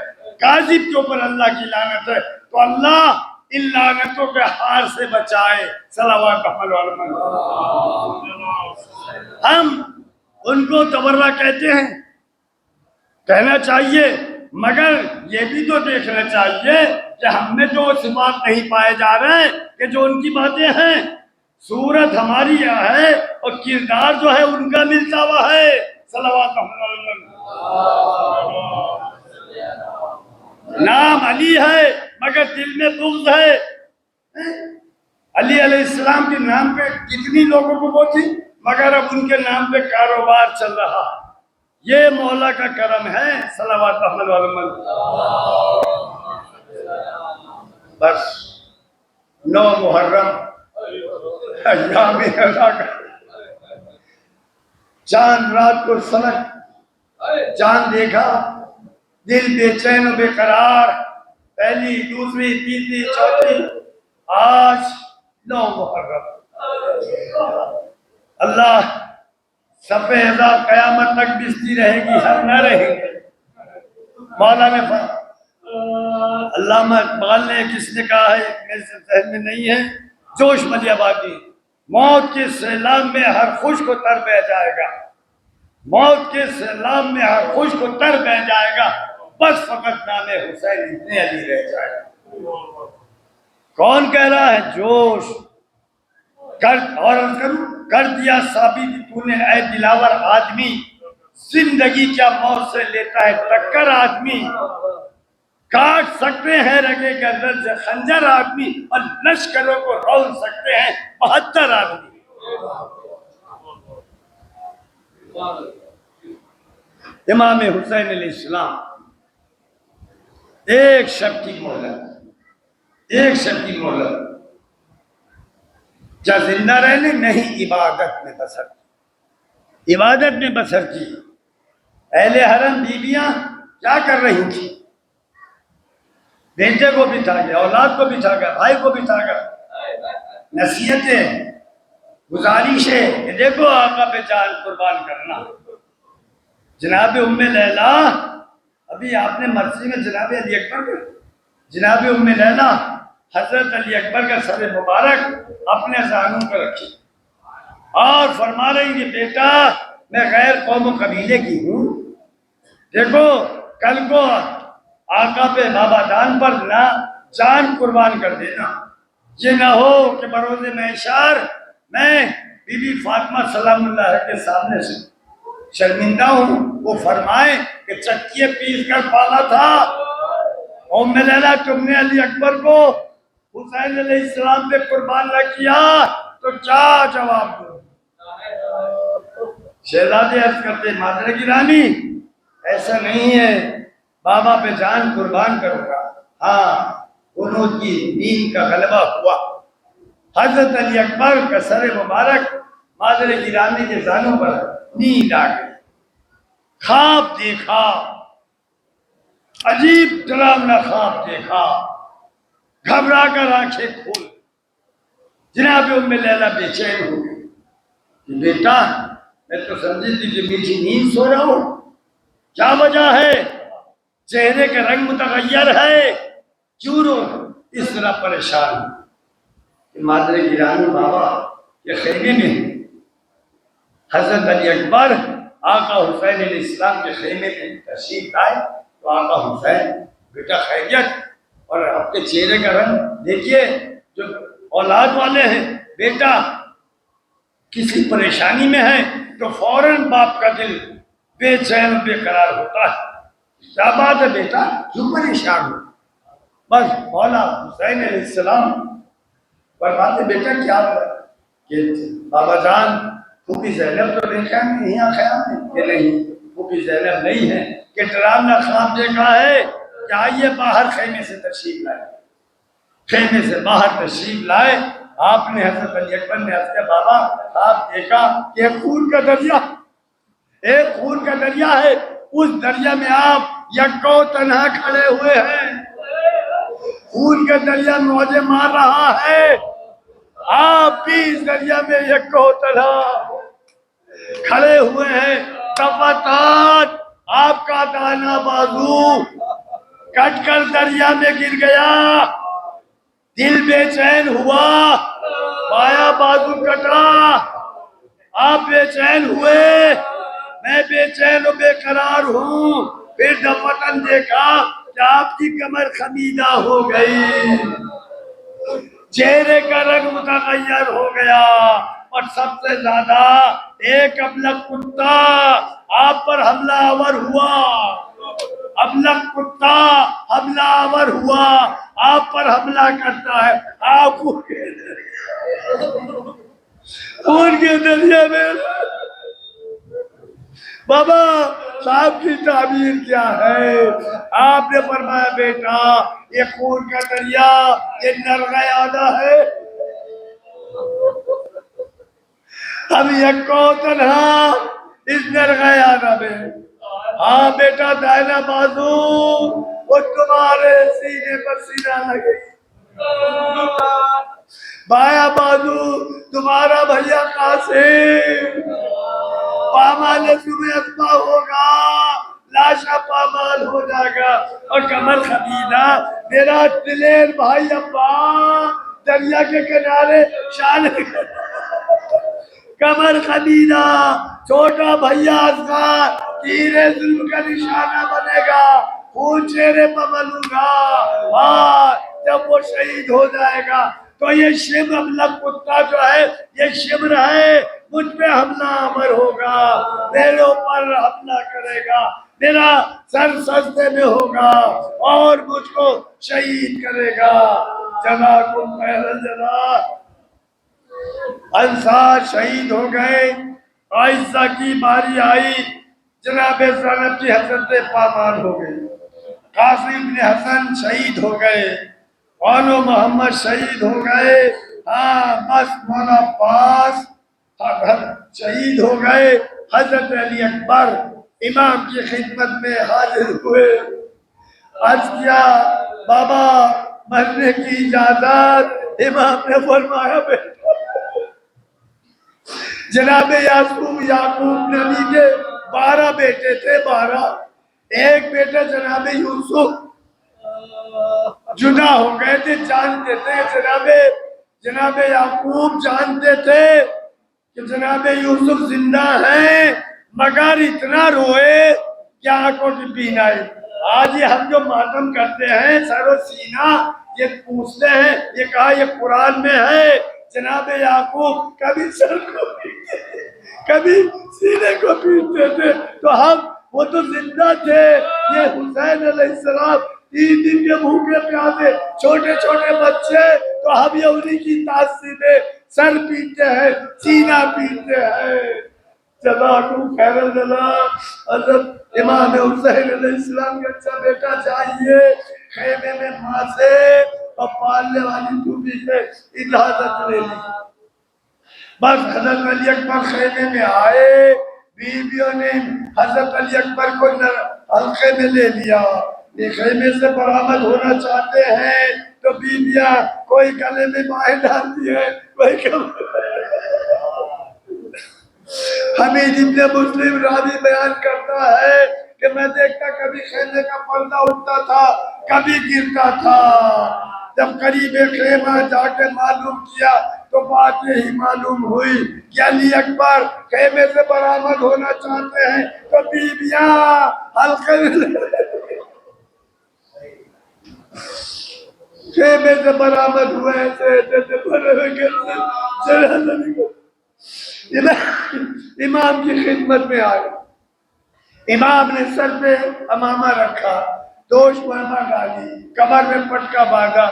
کاذب کے اوپر اللہ کی لعنت ہے۔ تو اللہ ان لعنتوں کے ہار سے بچائے۔ صلوات ہم ان کو تبرہ کہتے ہیں، کہنا چاہیے، مگر یہ بھی تو دیکھنا چاہیے کہ ہم میں جو صفات نہیں پائے جا رہے کہ جو ان کی باتیں ہیں۔ صورت ہماری ہے اور کردار جو ہے ان کا ملتا ہوا ہے۔ صلوات نام علی ہے مگر دل میں بغض ہے۔ علی علیہ السلام کے نام پہ کتنی لوگوں کو وہ تھی، مگر اب ان کے نام پہ کاروبار چل رہا ہے۔ یہ مولا کا کرم ہے۔ صلوات بس 9 محرم ایام اللہ کا چاند رات کو سلگ، چاند دیکھا، دل بے چین و بے قرار، پہلی، دوسری، تیسری، چوتھی، آج 9 محرم۔ اللہ سفر پہ عذاب قیامت تک بستی رہے گی، ہم نہ رہیں گے۔ مولا نے علامہ اقبال نے کس نے کہا ہے، میرے سے ذہن میں نہیں ہے، جوش ملی آبادی، موت کے سیلاب میں ہر خوش کو تر بہ جائے گا، موت کے سیلاب میں ہر خوش کو تر بہ جائے گا، بس فقط نام حسین ابن علی رہ جائے گا۔ کون کہہ رہا ہے؟ جوش کر دیا ثابت تو نے اے دلاور آدمی، زندگی کیا موت سے لیتا ہے ٹکر آدمی، کاٹ سکتے ہیں رگے گردن سے خنجر آدمی، اور لشکروں کو رول سکتے ہیں 72 آدمی۔ امام حسین علیہ السلام ایک شب کی مہلت کیا زندہ رہنے نہیں، عبادت میں بسر کی۔ اہل حرم بیویاں کیا کر رہی تھی؟ بیٹے کو بٹھا گیا، اولاد کو بٹھا گیا، بھائی کو بٹھا گیا، نصیحتیں، گزارشیں کہ دیکھو آقا پہ جان قربان کرنا۔ جناب ام لیلہ، ابھی آپ نے مرضی میں جناب علی اکبر کو، جناب ام لیلہ حضرت علی اکبر کا سر مبارک اپنے زانوں پر رکھی اور فرما رہی کہ بیٹا میں غیر قوم و قبیلے کی ہوں، دیکھو کل کو آقا پہ بابا دان پر نہ جان قربان کر دینا، یہ نہ ہو کہ بروز محشر میں بی بی فاطمہ سلام اللہ کے سامنے سے شرمندہ ہوں، وہ فرمائے کہ چکیے پیس کر پالا تھا ام لیلہ، تم نے علی اکبر کو حسین علیہ السلام پہ قربان نہ کیا تو کیا جواب دو؟ شہزادے عرض کرتے مادر گرامی ایسا نہیں ہے، بابا پہ جان قربان کروں گا۔ ہاں انہوں کی نیند کا غلبہ ہوا، حضرت علی اکبر کا سر مبارک مادر گرامی کے زانوں پر نیند آ گئی، خواب دیکھا، عجیب ڈراؤنا خواب دیکھا، گھبرا کر آنکھیں کھول، جناب ام لیلہ بے چین ہو گئی کہ بیٹا میں تو سمجھی تھی کہ میٹھی نیند سو رہا ہوں، کیا وجہ ہے؟ چہرے کا رنگ متغیر ہے، کیوں رو اس طرح پریشان ہوں؟ کہ مادر گرامی بابا کے خیمے میں حضرت علی اکبر آقا حسین علیہ السلام کے خیمے میں تشریف لائے تو آقا حسین بیٹا خیریت، اور اپنے چہرے کا رنگ دیکھیے، جو اولاد والے ہیں بیٹا کسی پریشانی میں ہے تو فوراً باپ کا دل بے چین بے قرار ہوتا ہے، کیا بات ہے بیٹا کیوں پریشان ہو؟ بس مولا حسین علیہ السلام فرماتے بیٹا کیا ہوا کہ بابا جان پھوپھی زینب تو دیکھا نہیں، یہاں خیال ہے کہ نہیں پھوپھی زینب نہیں ہے، کہ ڈراؤنا خواب دیکھا ہے کہ آئیے باہر خیمے سے تشریف لائے، خیمے سے باہر تشریف لائے۔ آپ نے حضرت علی اکبر نے عرض کیا بابا خواب دیکھا کہ ایک خون کا دریا ہے، اس دریا میں آپ یکو تنہا کھڑے ہوئے ہیں، خون کا دریا موجیں مار رہا ہے، آپ بھی اس دریا میں یکو تنہا کھڑے ہوئے ہیں، تفتات آپ کا دانا بازو کٹ کر دریا میں گر گیا، دل بے چین ہوا، بایاں بازو کٹا، آپ بے چین ہوئے، میں بے چین و بے قرار ہوں، پھر دفتن دیکھا کہ آپ کی کمر خمیدہ ہو گئی، چہرے کا رنگ متغیر ہو گیا، اور سب سے زیادہ ایک ابلک کتا آپ پر حملہ آور ہوا، ابلک کتا حملہ آور ہوا، آپ پر حملہ کرتا ہے، آپ خون کے دریا میں۔ بابا صاحب کی تعبیر کیا ہے؟ آپ نے فرمایا بیٹا یہ خون کا دریا یہ نرغہ آدھا ہے، ہم یکو تنہا اس نرغہ آدھا میں، ہاں بیٹا دائنا بازو وہ تمہارے سینے پر سینہ لگے، بایاں بازو تمہارا بھیا قاسم پامال صبح اتبا ہوگا، لاشا پامال ہو جائے گا. اور کمر خمیدہ میرا دلیر بھائی ابا دریا کے کنارے شان کمر خمیدہ چھوٹا بھیا اصغر تیر ظلم کا نشانہ بنے گا، خون چہرے پر ملوں گا. جب وہ شہید ہو جائے گا تو یہ شمر ابلغ کتا جو ہے یہ شمر ہے، مجھ پہ حملہ آور ہوگا، میرے اوپر حملہ کرے گا، میرا سر سجدے میں ہوگا اور مجھ کو شہید کرے گا. جزاکم خیر الجزا. انصار شہید ہو گئے. عائشہ کی باری آئی، جناب زینب کی حضرت پامال ہو گئی. قاسم بن حسن شہید ہو گئے، بانو محمد شہید ہو گئے. ہاں بس مولا عباس شہید ہو گئے. حضرت علی اکبر امام کی خدمت میں حاضر ہوئے. عرض کیا بابا مرنے کی اجازت. امام نے فرمایا جناب یعقوب نبی کے 12 بیٹے تھے، 12. ایک بیٹا جناب یوسف جدا ہو گئے تھے، جانتے تھے جناب یعقوب جانتے تھے کہ جناب یوسف زندہ ہیں، مگر اتنا روئے کہ آنکھوں کی بین آئی. آج یہ ہم جو ماتم کرتے ہیں سر و سینہ یہ پوچھتے ہیں، یہ کہا یہ قرآن میں ہے جناب یعقوب کبھی سر کو پیٹتے تھے کبھی سینے کو پیٹتے تھے. تو ہم وہ تو زندہ تھے. یہ حسین علیہ السلام 3 دن کے بھوکے پیاسے چھوٹے چھوٹے بچے، تو ہم یہ انہی کی تاثیر میں سر پیٹتے ہیں، سینہ پیٹتے ہیں. جزاکم خیر الجزا. حضرت امام حسین علیہ السلام کا اچھا بیٹا چاہیے خیمے میں ماں سے اور پالنے والی بیوی سے اجازت لے لی. بس حضرت علی اکبر خیمے میں آئے، بیویوں نے حضرت علی اکبر کو حلقے میں لے لیا. یہ خیمے سے برآمد ہونا چاہتے ہیں تو بیویاں کوئی گلے میں باہیں ڈالتی ہے، کوئی حمید ابن مسلم راوی بیان کرتا ہے کہ میں دیکھتا کبھی خیمے کا پردہ اٹھتا تھا کبھی گرتا تھا. جب قریب خیمہ جا کے معلوم کیا تو بات یہی معلوم ہوئی کہ علی اکبر خیمے سے برآمد ہونا چاہتے ہیں تو بیویاں حلقے میں خیمے سے برآمد ہوئے ایسے بھرے ہوئے گھر امام کی خدمت میں آئے. امام نے سر پہ امامہ رکھا، دوش پرما ڈالی، کمر میں پٹکا باندھا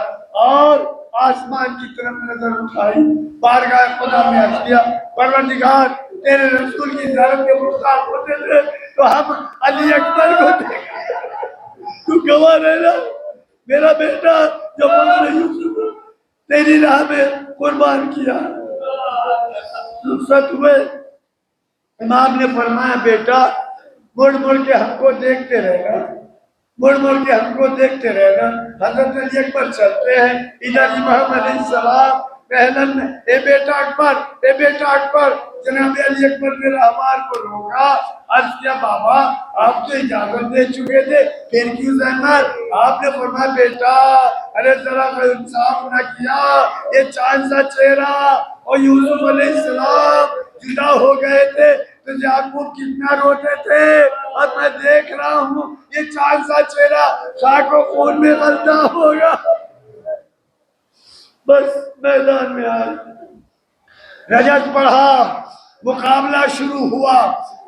اور آسمان کی طرف نظر اٹھائی. بارگاہ خدا میں عرض کیا پروردگار تیرے رسول کی زیارت کے مشتاق ہوتے تھے تو ہم علی اکبر کو دیکھیں، تو گواہ رہنا میرا بیٹا جو مجھے یوسف تیری راہ میں قربان کیا. رخصت ہوئے. امام نے فرمایا بیٹا مڑ مڑ کے ہم کو دیکھتے رہنا، مڑ مڑ کے ہم کو دیکھتے رہنا. حضرت علی اکبر چلتے ہیں، ادھر امام علیہ السلام پہلن میں اے بیٹا اکبر، اے بیٹا اکبر. جناب علی اکبر نے رہبار کو روکا. عرض کیا بابا آپ تو اجازت دے چکے تھے پھر کیوں زحمت؟ آپ نے فرمایا بیٹا ارے ذرا انصاف نہ کیا، یہ چاند سا چہرہ اور یوسف علیہ السلام جدا ہو گئے تھے تو یعقوب کتنا روتے تھے اور میں دیکھ رہا ہوں یہ چاند سا چہرہ خاک و خون میں غلطہ ہوگا. بس میدان میں آئے، رجت پڑھا، مقابلہ شروع ہوا.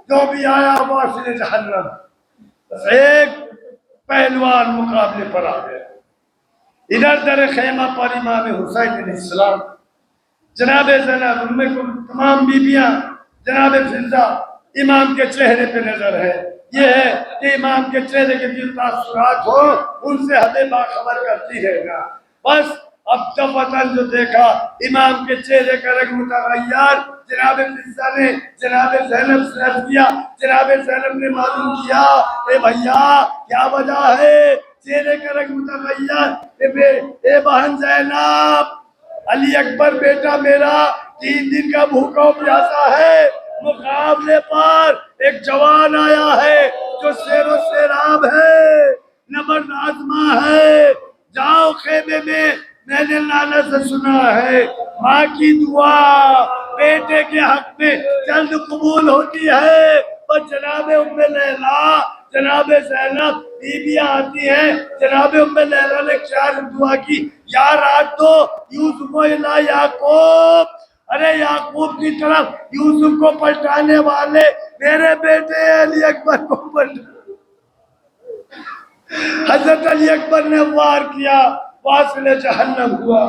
جو بھی آیا واصل جہنم. ایک پہلوان مقابلے پر آ گیا. ادھر در خیمہ پر امام حسین علیہ السلام، جناب زینب تمام بیبیاں، جناب فضہ امام کے چہرے پہ نظر ہے. یہ ہے کہ امام کے چہرے کے جو تاثرات ہو ان سے ہمیں باخبر کرتی رہے گا. بس اب دفتن جو دیکھا امام کے چہرے کا رنگ متغیر. جناب فضہ نے جناب زینب سے عرض کیا، جناب زینب نے معلوم کیا اے بھیا کیا وجہ ہے چہرے کا رنگ متغیر؟ اے بہن زینب علی اکبر بیٹا میرا 3 دن کا بھوکا پیاسا ہے، مقابلے پر ایک جوان آیا ہے جو سیر و سیراب ہے، نبرد آزما ہے۔ جاؤ خیمے میں نے لالا سے سنا ہے ماں کی دعا بیٹے کے حق میں جلد قبول ہوتی ہے۔ اور جناب ام لیلا، جناب زینب بیویاں آتی ہیں، جناب ام لیلا نے کیا دعا کی؟ یا رات دو یوسف الا یعقوب، ارے یعقوب کی طرف یوسف کو پلٹانے والے میرے بیٹے علی اکبر کو پلٹا۔ حضرت علی اکبر نے وار کیا، واصل جہنم ہوا۔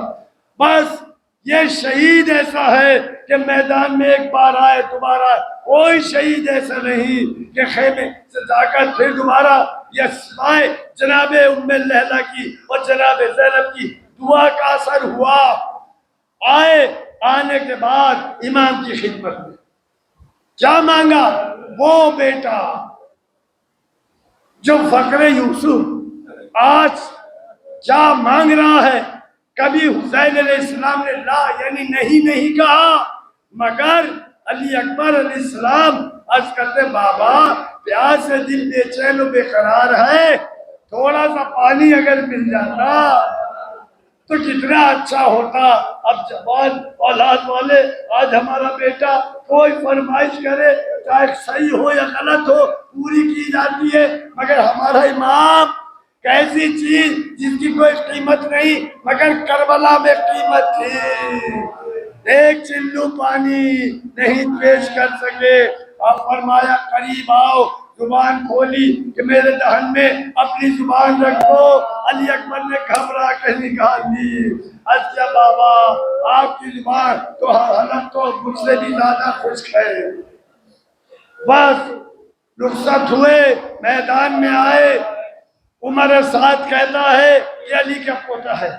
بس یہ شہید ایسا ہے کہ میدان میں ایک بار آئے دوبارہ کوئی شہید ایسا نہیں کہ خیمے سے جا کر پھر دوبارہ یہ سمائے جناب ام لیلا کی اور جناب زینب کی دعا کا اثر ہوا۔ آنے کے بعد امام کی خدمت میں کیا مانگا؟ وہ بیٹا جو فقر یوسف آج کیا مانگ رہا ہے، کبھی حسین علیہ السلام نے لا یعنی نہیں کہا، مگر علی اکبر علیہ السلام عرض کرتے بابا پیاس سے دل بے چین و بے قرار ہے، تھوڑا سا پانی اگر مل جاتا تو کتنا اچھا ہوتا۔ اب جوان اولاد والے آج ہمارا بیٹا کوئی فرمائش کرے چاہے صحیح ہو یا غلط ہو پوری کی جاتی ہے، مگر ہمارا امام کیسی چیز جس کی کوئی قیمت نہیں مگر کربلا میں قیمت تھی، ایک چلو پانی نہیں پیش کر سکے۔ آپ فرمایا قریب آؤ، زبان کھولی کہ میرے دہن میں اپنی زبان رکھو۔ علی اکبر نے گھبرا کے نکال دی۔ اچھا بابا آپ کی زبان تو حالت تو مجھ سے بھی زیادہ خشک ہے۔ بس رخصت ہوئے، میدان میں آئے، عمر سعد کہتا ہے یہ علی کا پوتا ہے،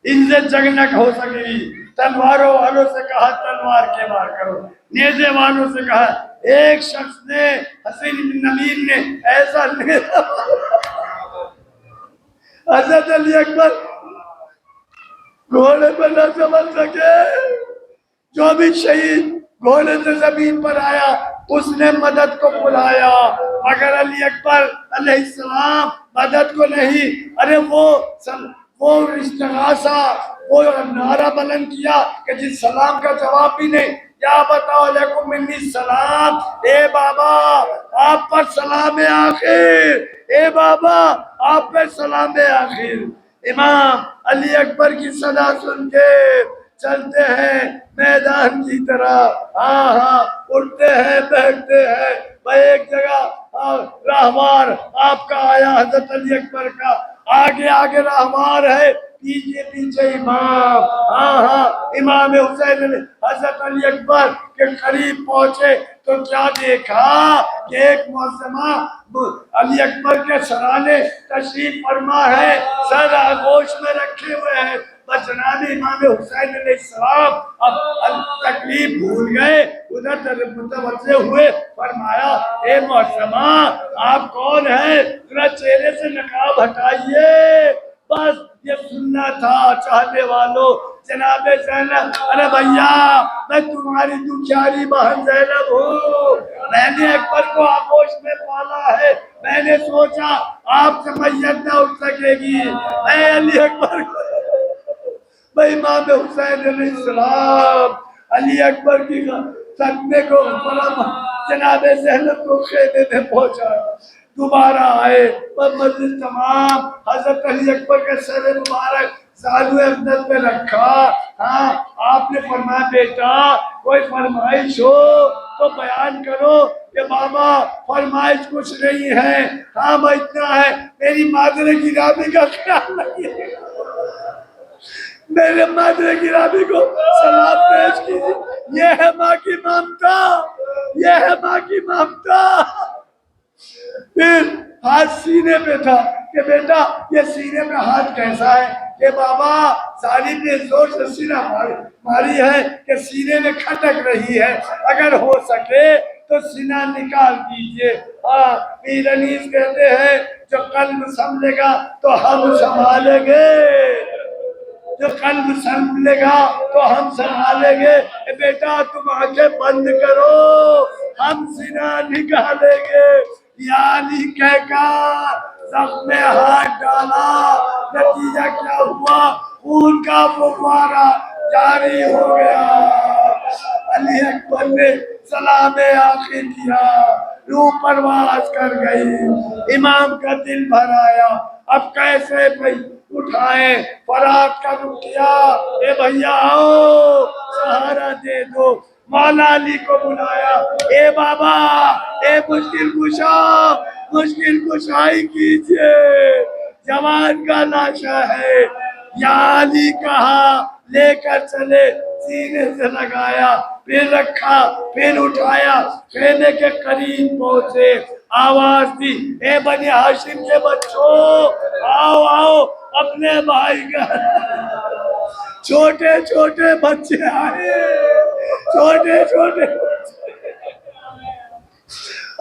ان سے جنگ نہ ہو سکے گی۔ تلواروں والوں سے کہا تلوار کے وار کرو، نیزے والوں سے کہا۔ ایک شخص نے حسین بن نمیر نے ایسا نیزہ حضرت علی اکبر گھوڑے پر نہ سنبھل سکے، جو بھی شہید گھوڑے سے زمین پر آیا اس نے مدد کو بلایا، مگر علی اکبر علیہ السلام مدد کو نہیں۔ ارے وہ استغاثہ، وہ نعرہ بلند کیا کہ جس سلام کا جواب بھی نہیں، یا بتاؤ علیکم منی السلام، اے بابا آپ پر سلام آخر، اے بابا آپ پر سلام آخر۔ امام علی اکبر کی صدا سن کے چلتے ہیں میدان کی طرح، ہاں اٹھتے ہیں بیٹھتے ہیں۔ میں ایک جگہ راہوار آپ کا آیا حضرت علی اکبر کا، آگے راہوار ہے، پیچھے امام، ہاں امام حسین حضرت علی اکبر کے قریب پہنچے تو کیا دیکھا کہ ایک معظمہ علی اکبر کے سرانے تشریف فرما ہے، سر آغوش میں رکھے ہوئے ہیں۔ بس جناب امام حسین علیہ السلام اب تکلیف بھول گئے، ادھر متوجہ ہوئے، فرمایا اے معظمہ آپ کون ہیں؟ ذرا چہرے سے نقاب ہٹائیے۔ بس یہ سننا تھا چاہنے والوں، جناب زینب، ارے بھیا میں تمہاری دکھیاری بہن زینب ہوں، میں نے اکبر کو آغوش میں پالا ہے، میں نے سوچا آپ سے میت نہ اٹھ سکے گی، میں علی اکبر کو، میں امام حسین علیہ السلام علی اکبر کی صدمے کو جناب زینب کو خیمے میں پہنچا، دوبارہ آئے پر مجلس تمام، حضرت علی اکبر کے سر مبارک زانو افضل پہ رکھا۔ ہاں آپ نے فرمایا بیٹا کوئی فرمائش ہو تو بیان کرو کہ بابا فرمائش کچھ نہیں ہے، ہاں میں اتنا ہے میری مادر گرامی کا خیال نہیں ہے، میرے مادر گرامی کو سلام پیش کیجیے، یہ ہے ماں کی ممتا، یہ ہے ماں کی ممتا۔ پھر ہاتھ سینے پہ تھا کہ بیٹا یہ سینے پہ ہاتھ کیسا ہے؟ کہ بابا ظالم نے زور سے سینہ ماری ہے کہ سینے میں کھٹک رہی ہے، اگر ہو سکے تو سینہ نکال دیجئے۔ پیر انیس کہتے ہیں جو قلب سنبھلے گا تو ہم سنبھالیں گے۔ جو قلب سنبھلے گا تو ہم سنبھالیں گے. اے بیٹا تم آنکھیں بند کرو ہم سینہ نکالیں گے. یا علی کہہ کر زخم میں ہاتھ ڈالا. نتیجہ کیا ہوا؟ خون کا فوارہ جاری ہو گیا. علی اکبر نے سلام آخر کیا، روح پرواز کر گئی. امام کا دل بھر آیا. اب کیسے بھائی اٹھائیں؟ فرات کا رخ کیا. اے بھیا آؤ سہارا دے دو. مولا علی کو بلایا. اے بابا، اے مشکل کشا، مشکل کشائی کیجئے، جوان کا لاشا ہے. یا علی کہا لے کر چلے. سینے سے لگایا، پھر رکھا، پھر اٹھایا. خیمے کے قریب پہنچے، آواز دی اے بنی ہاشم کے بچوں، آؤ آؤ اپنے بھائی کا. چھوٹے چھوٹے بچے آئے، چھوٹے چھوٹے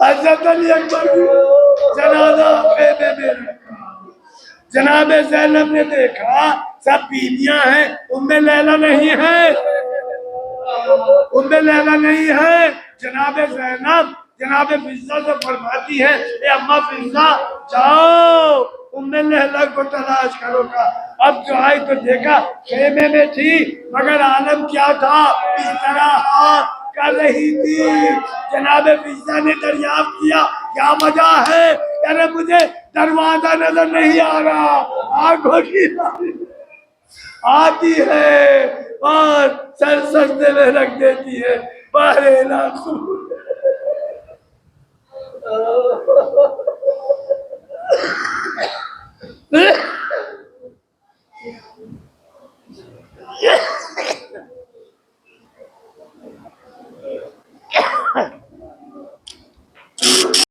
حضرت علی اکبر کی جنازہ خیمے میں رکھا. جناب زینب نے دیکھا سب بیویاں ہیں، ام لیلہ نہیں ہے، ام لیلہ نہیں ہے. جناب زینب جناب فضہ سے فرماتی ہے اے اماں فضہ جاؤ ام لیلہ کو تلاش کرو گا. اب جو آئی تو دیکھا خیمے میں تھی، مگر عالم کیا تھا؟ اس طرح ہاتھ کر رہی تھی. جناب فضہ نے دریافت کیا کیا وجہ ہے؟ یعنی مجھے دروازہ نظر نہیں آ رہا. آنکھوں کی آتی ہے اور سر سجدے میں رکھ دیتی ہے. بارے لاکھوں